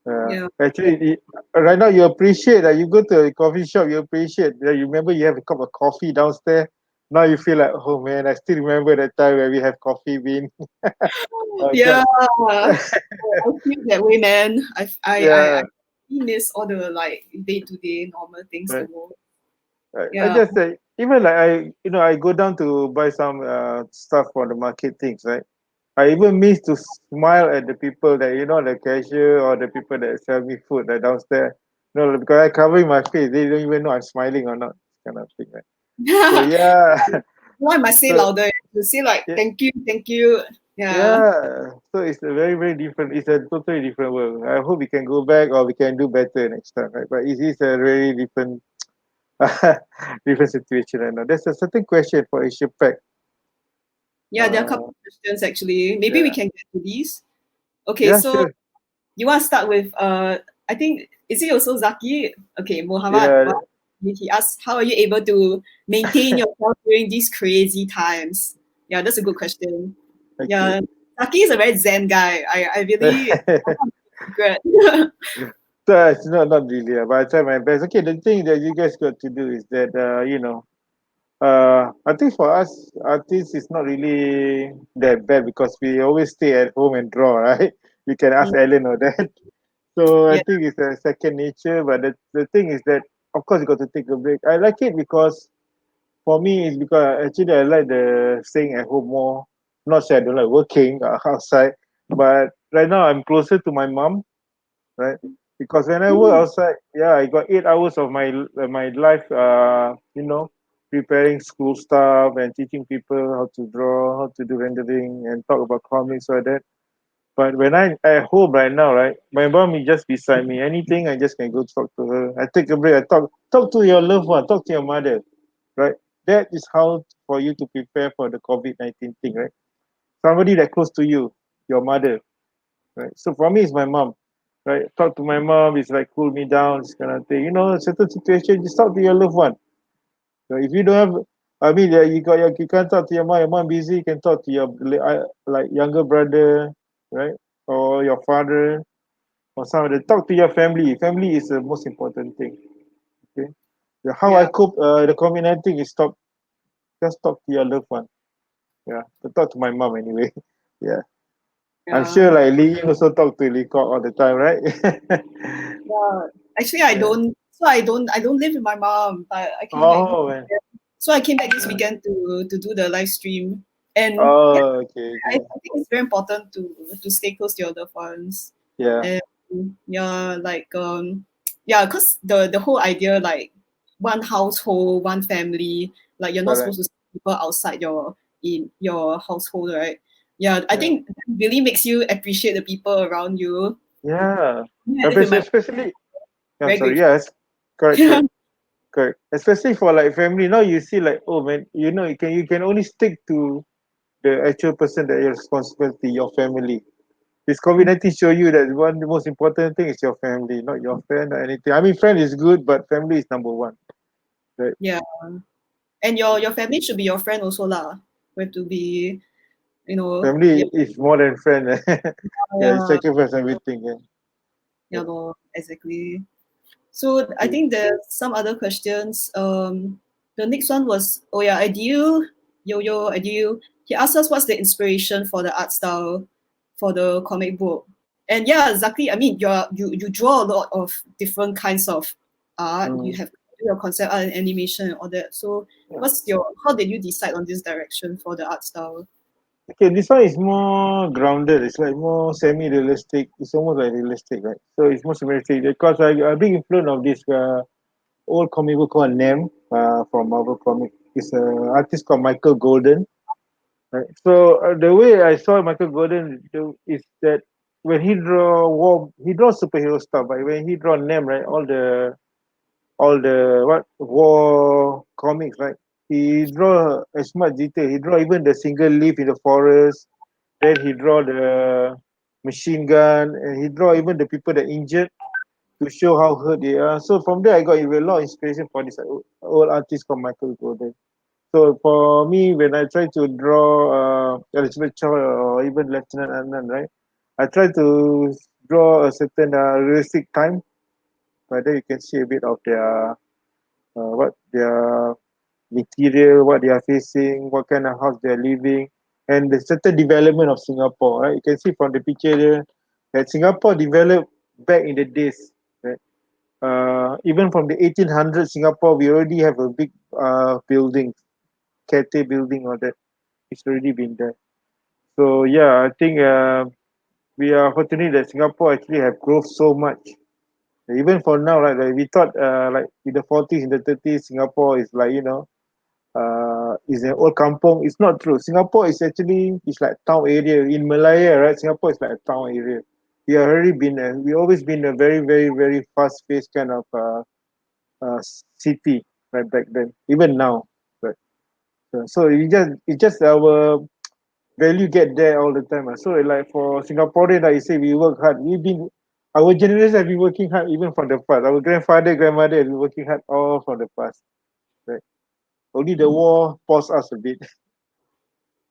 S2: Yeah.
S1: Actually, right now you appreciate that you go to a coffee shop, you appreciate that you remember you have a cup of coffee downstairs. Now you feel like, oh man, I still remember that time where we have coffee bean. Oh
S2: Yeah.
S1: God.
S2: I feel that way, man. I
S1: Yeah,
S2: miss all the like day-to-day normal things the
S1: right.
S2: most.
S1: I
S2: Yeah.
S1: just say even like I go down to buy some stuff for the market things, right? I even miss to smile at the people that the cashier or the people that sell me food that downstairs. No, because I covering my face, they don't even know I'm smiling or not, kind of thing, right? So yeah,
S2: Why must say
S1: so
S2: louder? To say like
S1: yeah,
S2: thank you. Yeah.
S1: yeah. So it's a very very different. It's a totally different world. I hope we can go back or we can do better next time, right? But it is a very different different situation right now. There's a certain question for Asia Pac.
S2: Yeah, there are a
S1: Uh,
S2: couple of questions actually. Maybe we
S1: yeah,
S2: can get to these. Okay,
S1: yeah,
S2: so
S1: sure.
S2: you want to start with I think is it also Zaki? Okay, Muhammad.
S1: Yeah,
S2: Wow. He asked, how are you able to maintain yourself during these crazy times? Yeah, that's a good question.
S1: okay.
S2: Yeah, Zaki is a very zen guy. I really regret.
S1: So it's not really, but I try my best. Okay, the thing that you guys got to do is that I think for us artists it's not really that bad because we always stay at home and draw, right? We can ask Ellen or that. So I
S2: Yeah.
S1: think it's a second nature. But the thing is that of course you got to take a break. I like it because for me it's because actually I like the staying at home more. Not say I don't like working outside, but right now I'm closer to my mom, right? Because when I work
S2: Mm,
S1: outside, yeah, I got 8 hours of my life, preparing school stuff and teaching people how to draw, how to do rendering, and talk about comics or that. But when I at home right now, right, my mom is just beside me. Anything, I just can go talk to her. I take a break. I talk to your loved one, talk to your mother, right? That is how for you to prepare for the COVID-19 thing, right? Somebody that close to you, your mother, right? So for me, it's my mom, right? Talk to my mom, it's like cool me down, this kind of thing. Certain situation, just talk to your loved one. So if you don't have, I mean, yeah, you can't talk to your mom busy, you can talk to your like younger brother, right? Or your father, or somebody. Talk to your family. Family is the most important thing. Okay. How I
S2: yeah.
S1: cope the COVID-19 is just talk to your loved one. Yeah. To talk to my mom anyway. Yeah. I'm
S2: Yeah.
S1: sure like Lee also talk to Lee Kok all the time, right?
S2: Yeah. Actually, I
S1: Yeah.
S2: don't. So I don't live with my mom, but I came back this
S1: Oh man.
S2: weekend. So I came back this weekend to do the live stream, and yeah,
S1: Oh, okay,
S2: I
S1: okay.
S2: think it's very important to stay close to your loved ones,
S1: Yeah,
S2: and yeah, like yeah, cause the whole idea like one household, one family, like you're not
S1: correct.
S2: supposed to see people outside in your household, right? Yeah, I
S1: Yeah.
S2: think that really makes you appreciate the people around you.
S1: Yeah.
S2: Yeah, I live with my
S1: Especially, I'm
S2: very
S1: sorry,
S2: grateful.
S1: yes. Correct, correct, correct. Especially for like family. Now you see like, oh man, you can only stick to the actual person that you're responsible to, your family. This COVID-19 show you that one the most important thing is your family, not your friend or anything. I mean friend is good, but family is number one. Right?
S2: Yeah, and your family should be your friend also lah. We have to be, yeah,
S1: Family is more than friend. Yeah, you
S2: yeah,
S1: sacrifice everything. Yeah.
S2: yeah, no, exactly. So I
S1: Yeah.
S2: think there's some other questions. The next one was, oh yeah, Ideal, Yo-Yo, Ideal. He asked us what's the inspiration for the art style for the comic book. And yeah, exactly. I mean, you draw a lot of different kinds of art. You have to do your concept art and animation and all that. So how did you decide on this direction for the art style?
S1: Okay, this one is more grounded. It's like more semi-realistic. It's almost like realistic, right? So it's more semi-realistic because I big influence of this old comic book called Nem from Marvel Comic. It's an artist called Michael Golden. Right? So the way I saw Michael Golden is that when he draws superhero stuff. But when he draw Nem, right, all the what war comics, right? He draw as much detail. He draw even the single leaf in the forest. Then he draw the machine gun, and he draw even the people that injured to show how hurt they are. So from there, I got a lot of inspiration for this old artist called Michael Gordon. So for me, when I try to draw Elizabeth Choy or even Lieutenant Adnan, right, I try to draw a certain realistic time. But then you can see a bit of their what their material, what they are facing, what kind of house they are living, and the certain development of Singapore. Right, you can see from the picture there that Singapore developed back in the days. Right, even from the 1800s, Singapore we already have a big building, Cathay building, or that it's already been there. So yeah, I think we are fortunate that Singapore actually have growth so much. Even for now, right, like we thought like in the 40s, in the 30s, Singapore is like is an old kampong. It's not true. Singapore is actually it's like town area in Malaya, right? Singapore is like a town area. We always been a very very fast paced kind of city right back then. Even now, right? So it's just our value get there all the time. So like for Singaporean, like you say, we work hard. Our generation have been working hard even from the past. Our grandmother have been working hard all from the past. Right? Only the war paused us a bit.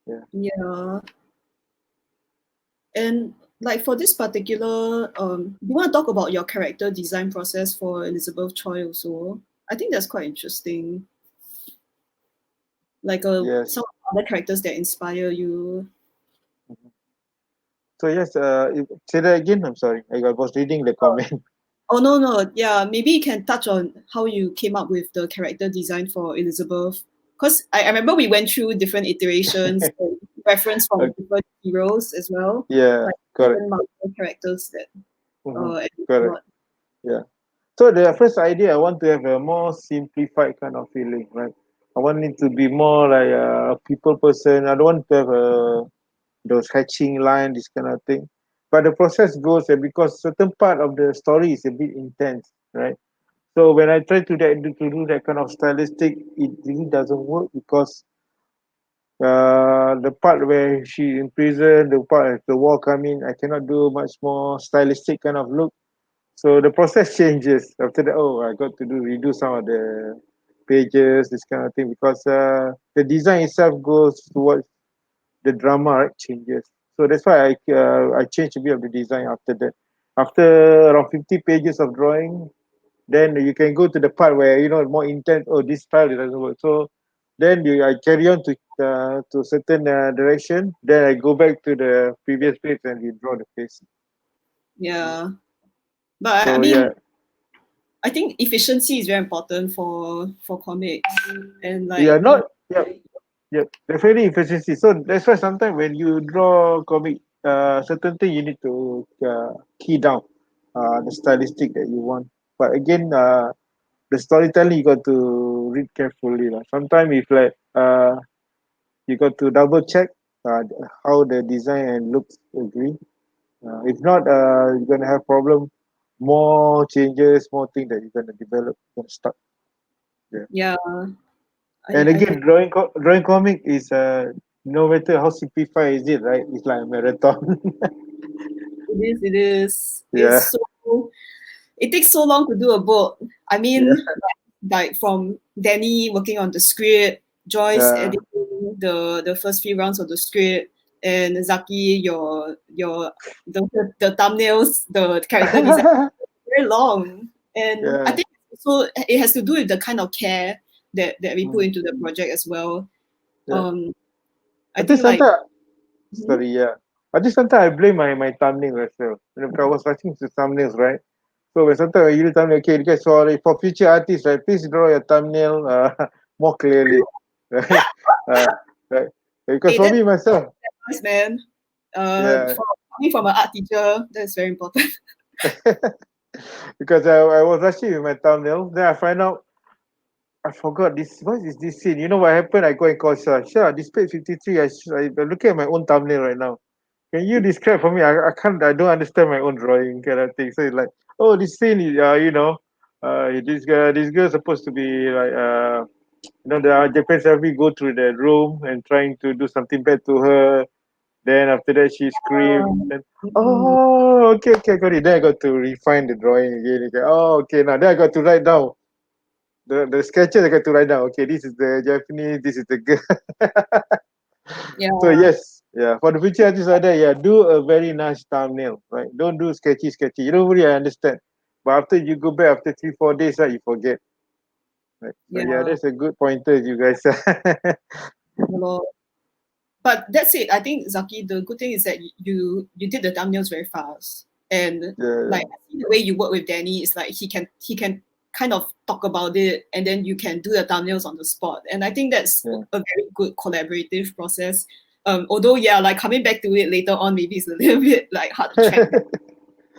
S1: Yeah.
S2: Yeah. And like for this particular, you want to talk about your character design process for Elizabeth Choy also? I think that's quite interesting. Like
S1: Yes.
S2: some other characters that inspire you.
S1: So yes, say that again. I'm sorry. I was reading the comment.
S2: Oh no, yeah. Maybe you can touch on how you came up with the character design for Elizabeth. Because I remember we went through different iterations, and reference from
S1: Okay.
S2: different heroes as well,
S1: Yeah,
S2: like
S1: correct.
S2: different Marvel characters that and
S1: Correct.
S2: whatnot.
S1: Yeah. So the first idea, I want to have a more simplified kind of feeling, right? I want it to be more like a people person. I don't want to have those hatching line, this kind of thing. But the process goes because certain part of the story is a bit intense, right? So when I try to do that kind of stylistic, it really doesn't work because the part where she in prison, the part of the war coming, I cannot do much more stylistic kind of look. So the process changes after that. Oh, I got to redo some of the pages, this kind of thing, because the design itself goes towards the drama, right, changes. So that's why I changed a bit of the design after that. After around 50 pages of drawing, then you can go to the part where more intense. Oh, this style it doesn't work. So then I carry on to certain direction. Then I go back to the previous page and we draw the face.
S2: Yeah. But I
S1: So
S2: mean,
S1: yeah,
S2: I think efficiency is very important for comics, and
S1: yeah,
S2: like
S1: not yeah. Yep, definitely efficiency. So that's why sometimes when you draw comic, certain thing you need to key down the stylistic that you want. But again, the storytelling you got to read carefully. Sometimes if like you got to double check how the design and looks agree. If not, you're gonna have problem. More changes, more things that you're gonna develop, gonna start. Yeah.
S2: yeah,
S1: And
S2: I
S1: again, drawing comic is no matter how simplified is it, right? It's like a marathon.
S2: it is
S1: Yeah,
S2: it's so it takes so long to do a book. I
S1: yeah,
S2: mean, like from Danny working on the script, Joyce
S1: yeah.
S2: editing the first few rounds of the script, and Zaki the thumbnails, the character design very long. And I
S1: Yeah.
S2: think so it has to do with the kind of care that we put
S1: Mhm.
S2: into the project as well.
S1: Yeah.
S2: Um, I
S1: I think
S2: think like
S1: sometimes,
S2: mhm.
S1: sorry, yeah. I think sometimes I blame my thumbnail as well. Because I was watching the thumbnails, right? So when sometimes when you do thumbnail, okay, guys, sorry for future artists, right? Please draw your thumbnail more clearly, right? Uh, right. Because
S2: Hey,
S1: for
S2: that's
S1: me myself,
S2: nice, man.
S1: yeah,
S2: Coming from an art teacher, that's very important.
S1: because I was rushing with my thumbnail, then I find out I forgot this. What is this scene? You know what happened? I go and call Shah. Shah, this page 53. I'm looking at my own thumbnail right now. Can you describe for me? I can't. I don't understand my own drawing kind of thing. So it's like, oh, this scene is, this girl supposed to be like, the Japanese family go through the room and trying to do something bad to her. Then after that, she screamed. Then,
S2: Mm,
S1: oh, okay, okay, got it. Then I got to refine the drawing again. Okay. Oh, okay. Now then I got to write down the sketches. I got to write down. Okay, this is the Japanese. This is the girl.
S2: yeah,
S1: So yes, yeah. For the future artists out there, yeah, do a very nice thumbnail, right? Don't do sketchy. You don't really understand. But after you go back after 3-4 days, right, you forget. Right. So yeah,
S2: yeah.
S1: that's a good pointer, you guys.
S2: Lor. But that's it. I think Zaki, the good thing is that you did the thumbnails very fast, and
S1: Yeah,
S2: like I see the way you work with Danny is like he can kind of talk about it, and then you can do the thumbnails on the spot. And I think that's
S1: yeah,
S2: a very good collaborative process. Although yeah, like coming back to it later on, maybe it's a little bit like hard to track
S1: yeah.
S2: down.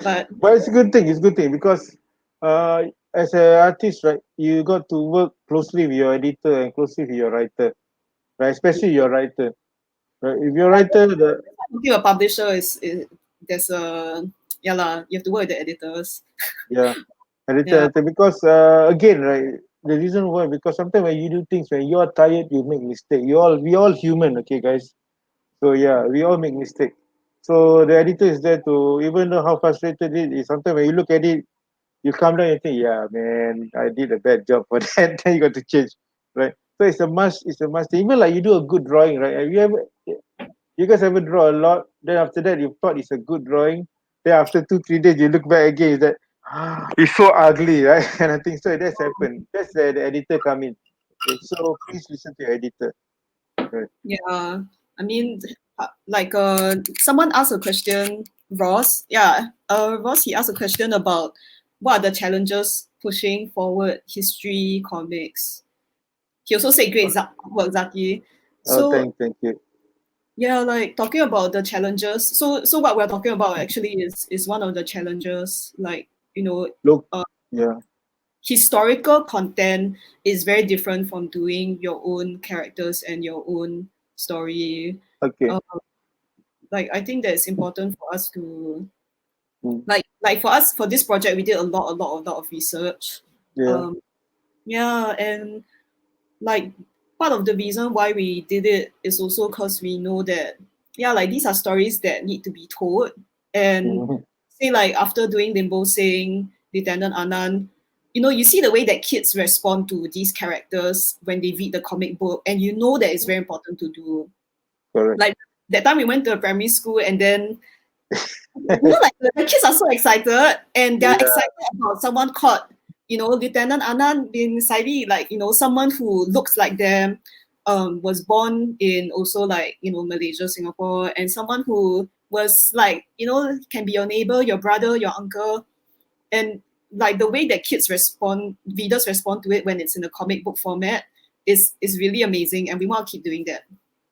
S2: But
S1: But it's a good thing. It's a good thing because uh, as an artist, right, you got to work closely with your editor and closely with your writer, right? Especially your writer. Right? If your writer, the
S2: talking a publisher is there's a yeah lah, you have to work with the editors.
S1: yeah, editor,
S2: Yeah,
S1: editor. Because again, right, the reason why because sometimes when you do things when you are tired, you make mistake. We all human, okay, guys. So yeah, we all make mistake. So the editor is there to even know how frustrated it is. Sometimes when you look at it, you come down and think, yeah, man, I did a bad job for that. Then you got to change, right? So it's a must. It's a must. Even like you do a good drawing, right? Have you ever, you guys ever draw a lot? Then after that, you thought it's a good drawing. Then after 2-3 days, you look back again. Is that it's so ugly, right? And I think so. That's happened. That's the editor come in. Okay, so please listen to your editor. Right.
S2: yeah. I mean, like someone asked a question, Ross. Yeah, Ross he asked a question about what are the challenges pushing forward history comics. He also said great work, Zaki.
S1: Oh,
S2: So
S1: thank you.
S2: yeah, like talking about the challenges. So what we're talking about actually is one of the challenges. Like
S1: Look,
S2: uh,
S1: yeah,
S2: historical content is very different from doing your own characters and your own story.
S1: okay.
S2: Uh, like I think that it's important for us to
S1: Mm,
S2: like for us for this project we did a lot of research.
S1: yeah.
S2: Um, yeah, and like part of the reason why we did it is also because we know that yeah, like these are stories that need to be told. And
S1: Mhm.
S2: say like after doing Limbo Sing, Lieutenant Anand, you see the way that kids respond to these characters when they read the comic book, and you know that it's very important to do.
S1: Correct.
S2: Like that time we went to a primary school, and then like the kids are so excited, and they're
S1: Yeah,
S2: excited about someone called Lieutenant Anand bin Saidi, like someone who looks like them, was born in also like Malaysia, Singapore, and someone who was like can be your neighbor, your brother, your uncle. And like the way that readers respond to it when it's in a comic book format is really amazing, and we want to keep doing that.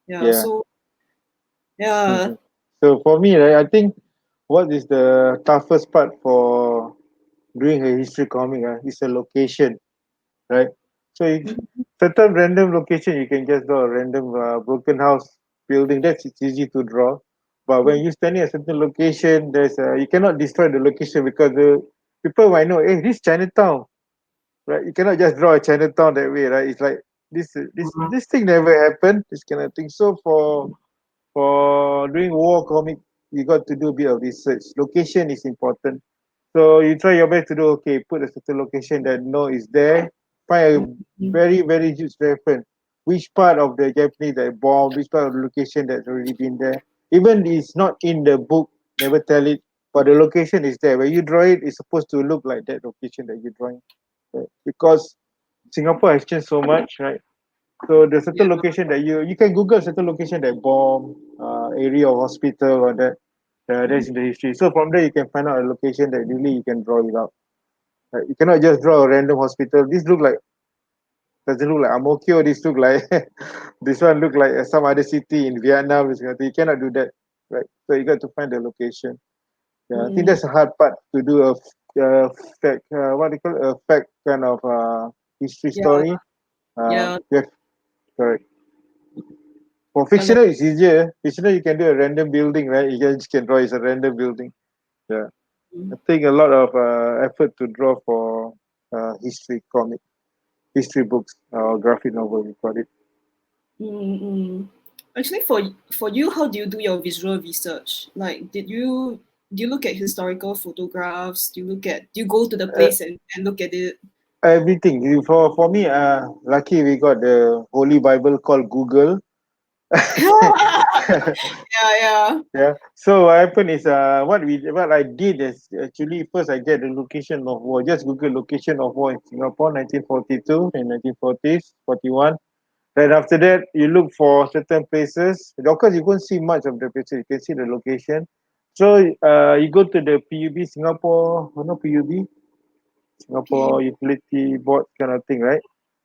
S2: Yeah,
S1: yeah.
S2: so yeah.
S1: Mhm. So for me, right, I think what is the toughest part for doing a history comic is a location, right? So if certain random location, you can just draw a random broken house building. That's it's easy to draw. But when you standing at certain location, you cannot destroy the location because the people might know, hey, this Chinatown, right? You cannot just draw a Chinatown that way, right? It's like this thing never happened. This kind of thing. So for doing war comic, you got to do a bit of research. Location is important. So you try your best to do okay, put a certain location that no is there. Find a very huge reference. Which part of the Japanese that bombed, which part of the location that's already been there. Even it's not in the book, never tell it, but the location is there. When you draw it, it's supposed to look like that location that you're drawing. Right? Because Singapore has changed so much, right? So the
S2: Yeah.
S1: certain location that you can Google certain location that bomb area of hospital or that that's in the history. So from there you can find out a location that really you can draw it out. You cannot just draw a random hospital. This look like doesn't look like Amokyo. This look like this one look like some other city in Vietnam. This kind of thing. You cannot do that, right? So you got to find the location. Yeah, I think that's the hard part to do fact. What do you call it? A fact kind of history
S2: Yeah,
S1: story.
S2: yeah,
S1: Yes, correct. For
S2: yeah, lor.
S1: fictional, it's easier. Fictional, you can do a random building, right? Just can draw it's a random building. Yeah, I think a lot of effort to draw for history books or graphic novel, we call it.
S2: Mm-mm. Actually, for you, how do you do your visual research? Like, do you look at historical photographs? Do you go to the
S1: Uh,
S2: place and look at it?
S1: Everything. For me, lucky we got the Holy Bible called Google.
S2: Yeah, yeah.
S1: Yeah. So what happened is what I did is actually first I get the location of war. Just Google location of war in Singapore, 1942 and 1940s, 41. Then after that, you look for certain places. Of course, you won't see much of the places. You can see the location. So you go to the PUB Singapore, no PUB,
S2: P.
S1: Singapore Utility Board kind of thing, right?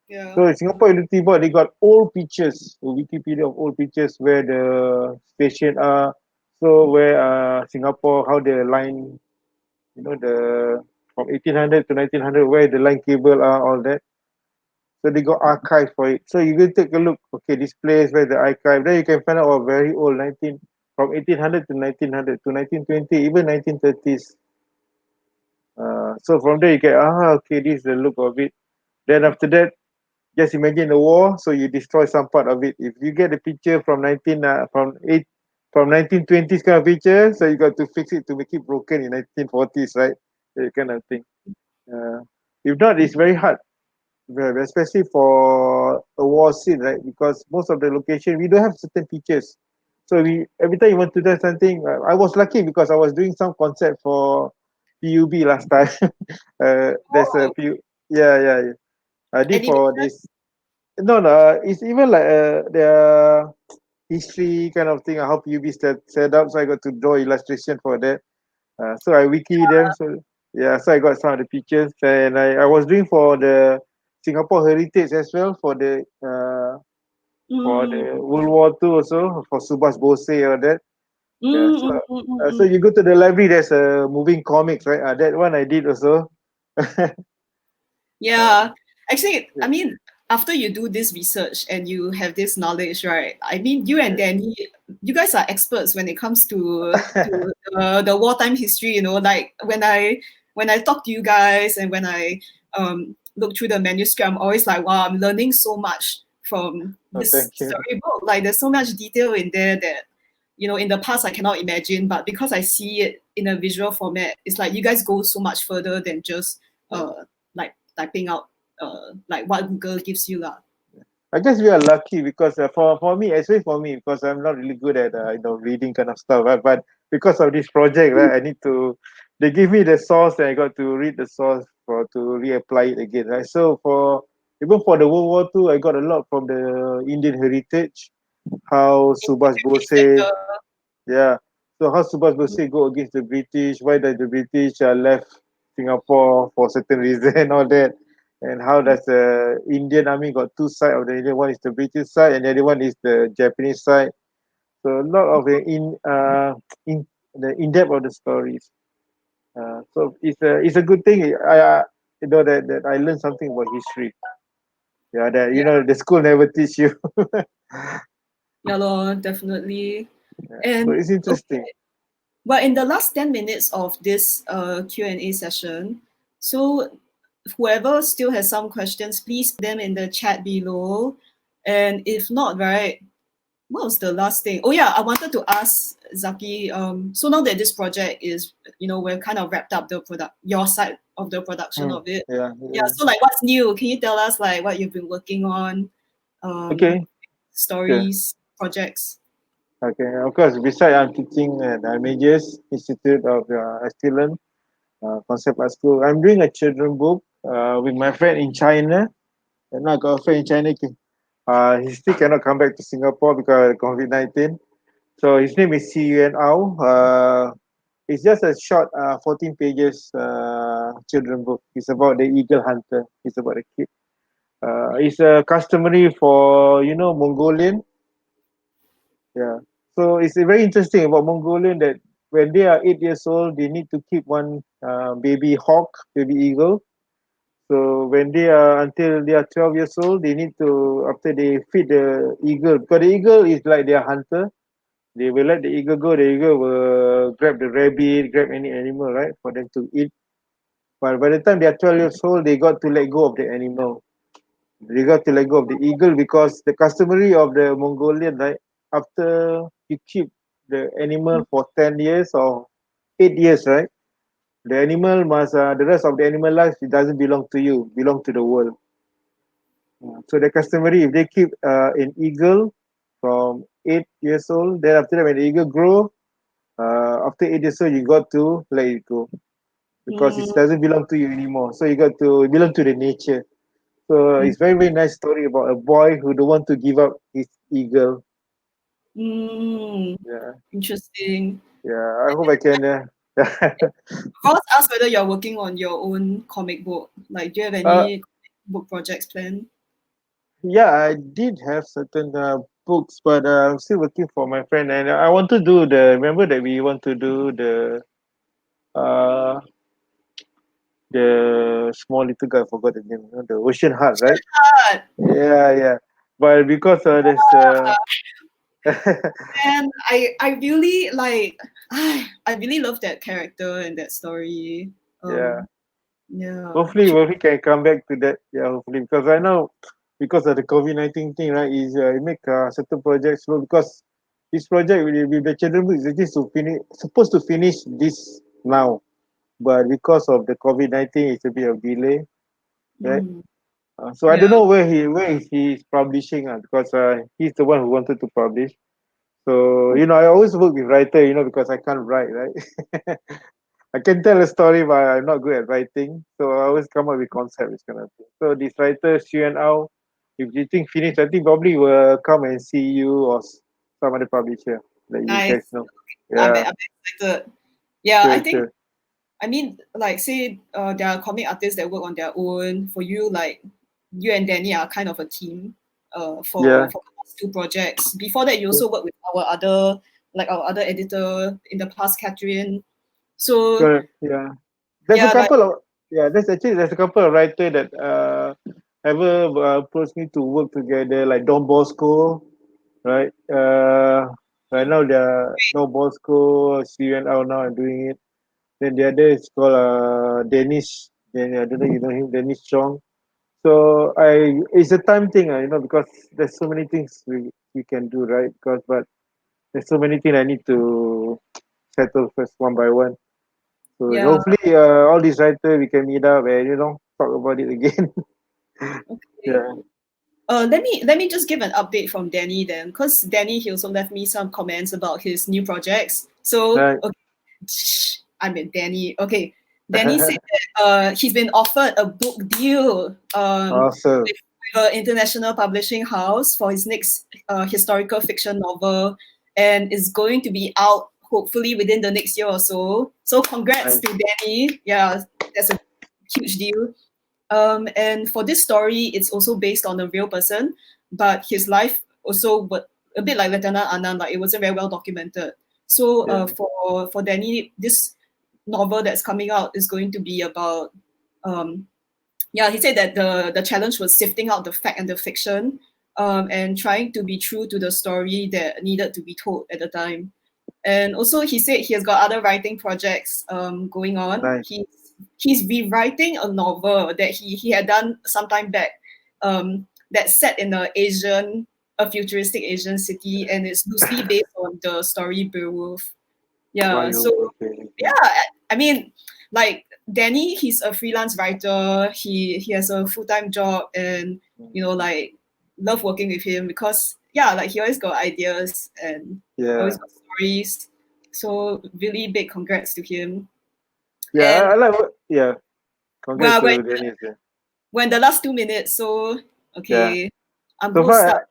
S2: Yeah.
S1: So Singapore Utility Board, they got old pictures, a Wikipedia of old pictures where the station are. So where Singapore, how the line, the from 1800 to 1900, where the line cable are, all that. So they got archive for it. So you can take a look. Okay, this place where the archive. Then you can find out very old 19 from 1800 to 1900 to 1920, even 1930s. So from there you get okay, this is the look of it. Then after that, just imagine the war. So you destroy some part of it. If you get the picture from 1920s kind of picture, so you got to fix it to make it broken in 1940s, right? That kind of thing. Uh, if not, it's very hard. Especially for a war scene, right? Because most of the location we don't have certain features. So we every time you want to do something, I was lucky because I was doing some concept for PUB last time. There's a
S2: Oh,
S1: few, yeah, yeah, yeah. I did for
S2: animation.
S1: this. No, no, it's even like the history kind of thing. How PUB set up, so I got to draw illustration for that. So I wiki them. So yeah, so I got some of the pictures, and I was doing for the Singapore Heritage as well for
S2: Mm,
S1: the World War Two also for Subhas Bose or that. Yeah,
S2: mm,
S1: so
S2: mm, mm, mm,
S1: so
S2: mm.
S1: you go to the library. There's a moving comics, right? That one I did also.
S2: Yeah. Actually,
S1: Yeah,
S2: I mean, after you do this research and you have this knowledge, right? I mean, you and Danny, you guys are experts when it comes to the wartime history. Like when I talk to you guys and when I look through the manuscript, I'm always like, wow, I'm learning so much from
S1: oh,
S2: this
S1: thank you.
S2: storybook. Like, there's so much detail in there that in the past I cannot imagine, but because I see it in a visual format, it's like you guys go so much further than just like typing out like what Google gives you lah.
S1: I guess we are lucky because for me, especially for me, because I'm not really good at reading kind of stuff. Right? But because of this project, right, I need to. They give me the source, and I got to read the source to reapply it again. Right. So even for the World War Two, I got a lot from the Indian heritage, how Subhas Bose,
S2: Sector.
S1: yeah. So how Subhas Bose go against the British? Why did the British left Singapore for certain reason? All that, and how does the Indian army got two sides of the Indian? One is the British side, and the other one is the Japanese side. So a lot of in the in depth of the stories. So it's a good thing. That I learned something about history. Yeah, that
S2: Yeah,
S1: the school never teach you.
S2: yeah, lor, definitely.
S1: Yeah. So
S2: And
S1: it's
S2: okay,
S1: interesting.
S2: well, in the last 10 minutes of this Q&A session, so whoever still has some questions, please put them in the chat below. And if not, right, what was the last thing? Oh yeah, I wanted to ask Zaki. So now that this project is, we're kind of wrapped up the product, your side of the production
S1: Hmm.
S2: of it.
S1: Yeah.
S2: Yeah.
S1: Yeah.
S2: So like, what's new? Can you tell us like what you've been working on,
S1: Okay. Sure.
S2: stories, projects?
S1: Okay, of course, besides I'm teaching at Majors Institute of Excellence, Concept Art School, I'm doing a children book with my friend in China. And now I got a friend in China. He still cannot come back to Singapore because of COVID-19. So his name is Yuan Ao. It's just a short 14 pages children book. It's about the eagle hunter. It's about a kid. It's customary for Mongolian. Yeah. So it's very interesting about Mongolian that when they are 8 years old, they need to keep one baby hawk, baby eagle. So when they are until they are 12 years old, they need to after they feed the eagle because the eagle is like their hunter. They will let the eagle go. The eagle will grab the rabbit, grab any animal, right, for them to eat. But by the time they are 12 years old, they got to let go of the animal. They got to let go of the eagle because the customary of the Mongolian, right, after you keep the animal for 10 years or 8 years, right, the animal must, the rest of the animal life, it doesn't belong to you, belong to the world. So the customary, if they keep an eagle from 8 years old, then after that, when the eagle grow, after 8 years old, you got to let it go because it
S2: Mm,
S1: doesn't belong to you anymore. So you got to belong to the nature. So
S2: mm,
S1: it's very very nice story about a boy who don't want to give up his eagle.
S2: mm.
S1: Yeah,
S2: Interesting.
S1: yeah. I hope I can.
S2: I was asked whether you're working on your own comic book. Like, do you have
S1: uh,
S2: any book projects planned?
S1: yeah, I did have certain books, but I'm still working for my friend, and I want to do the. Remember that we want to do uh the small little guy. I forgot the name. The Ocean Heart, right?
S2: But,
S1: Yeah, yeah. But because there's
S2: and I really like I really love that character and that story.
S1: yeah.
S2: Yeah.
S1: Hopefully, we can come back to that. Yeah, hopefully, because right now, because of the COVID-19 thing, right, is it make certain projects slow because this project with the children book is actually supposed to finish this now, but because of the COVID-19, it's a bit of delay, right?
S2: Mm,
S1: So I don't
S2: yeah.
S1: know where he's publishing because he's the one who wanted to publish. So I always work with writer, because I can't write, right? I can tell a story, but I'm not good at writing. So I always come up with concepts, kind of thing. So this writer, Xu and Ao, if you think finish, I think probably will come and see you or some other publisher that you
S2: Nice.
S1: guys know.
S2: I'm
S1: Yeah,
S2: I'm excited. Yeah, I
S1: sure,
S2: think
S1: sure.
S2: I mean, like, say, there are comic artists that work on their own. For you, like, you and Danny are kind of a team.
S1: Yeah,
S2: For the past two projects. Before that, you also worked with our other editor in the past, Catherine. So
S1: correct. Yeah. There's a
S2: yeah, like
S1: couple of there's a couple of writer that ever approached me to work together, like Don Bosco, right? Right now they're Don Bosco, Xu and Ao now are doing it. Then the other is called Danish. Then I don't know you know him, Danish Chong. So it's a time thing, because there's so many things we can do, right? Because but there's so many things I need to settle first one by one. So
S2: yeah,
S1: hopefully, all these writers we can meet up and talk about it again.
S2: okay.
S1: Yeah.
S2: Let me just give an update from Danny then, because Danny he also left me some comments about his new projects. So
S1: Right.
S2: okay, I mean Danny. Okay, Danny said that he's been offered a book deal
S1: Awesome.
S2: with an international publishing house for his next historical fiction novel, and is going to be out hopefully within the next year or so. So congrats
S1: Nice.
S2: to Danny. Yeah, that's a huge deal. And for this story, it's also based on a real person, but his life also, but a bit like Lieutenant Anand, like it wasn't very well documented. So
S1: Yeah.
S2: for Danny, this novel that's coming out is going to be about yeah, he said that the challenge was sifting out the fact and the fiction, and trying to be true to the story that needed to be told at the time. And also, he said he has got other writing projects going on.
S1: Nice.
S2: He's rewriting a novel that he had done some time back, that's set in a futuristic Asian city, and it's loosely based on the story Beowulf. Yeah,
S1: Bio.
S2: so
S1: Okay.
S2: yeah,
S1: Okay.
S2: I mean, like Danny, he's a freelance writer. He has a full time job, and like love working with him because yeah, like he always got ideas and always
S1: Yeah.
S2: got stories. So really big congrats to him.
S1: Yeah.
S2: And
S1: I like what. Yeah. Congrats
S2: well,
S1: to Dennis. Yeah.
S2: when the last 2 minutes, so
S1: Yeah.
S2: okay, I'm
S1: So
S2: gonna
S1: far,
S2: start.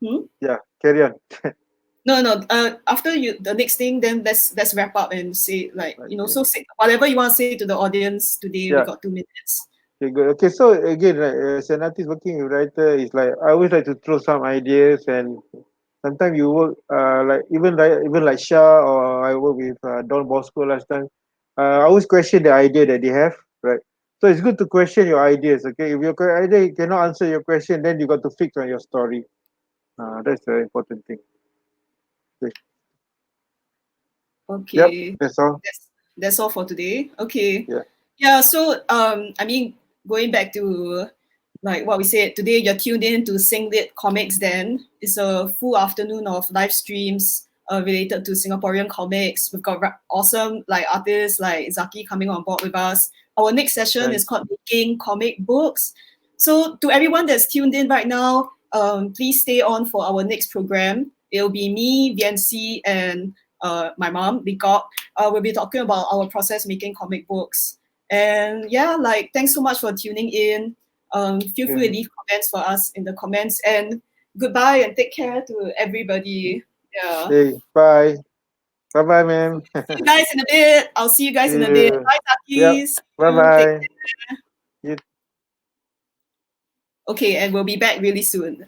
S2: Hmm?
S1: yeah. Carry on.
S2: No, no. After the next thing, then let's wrap up and say like
S1: Okay.
S2: so say whatever you want to say to the audience today. We
S1: Yeah.
S2: got 2 minutes.
S1: Okay, good. Okay, so again, like, as an artist working with writer, is like I always like to throw some ideas, and sometimes you work like even like Shah, or I work with Don Bosco last time. I always question the idea that they have, right? So it's good to question your ideas. Okay, if your idea cannot answer your question, then you got to fix on your story. That's the important thing. Okay. Yep,
S2: Okay,
S1: that's all.
S2: that's all for today. Okay,
S1: Yeah.
S2: yeah. So I mean, going back to like what we said today, you're tuned in to SingLit Comics. Then it's a full afternoon of live streams related to Singaporean comics. We've got awesome like artists like Zaki coming on board with us. Our next session
S1: Right.
S2: is called Making Comic Books. So to everyone that's tuned in right now, please stay on for our next program. It'll be me, VNC, and my mom, Licop. We'll be talking about our process making comic books. And yeah, like thanks so much for tuning in. Feel free to leave comments for us in the comments. And goodbye and take care to everybody. Yeah.
S1: Hey, bye. Bye bye, ma'am.
S2: See you guys in a bit. I'll see you guys
S1: See
S2: in a bit.
S1: you.
S2: Bye,
S1: Yep.
S2: Takis.
S1: Bye
S2: Take
S1: bye.
S2: care.
S1: You
S2: Okay, and we'll be back really soon.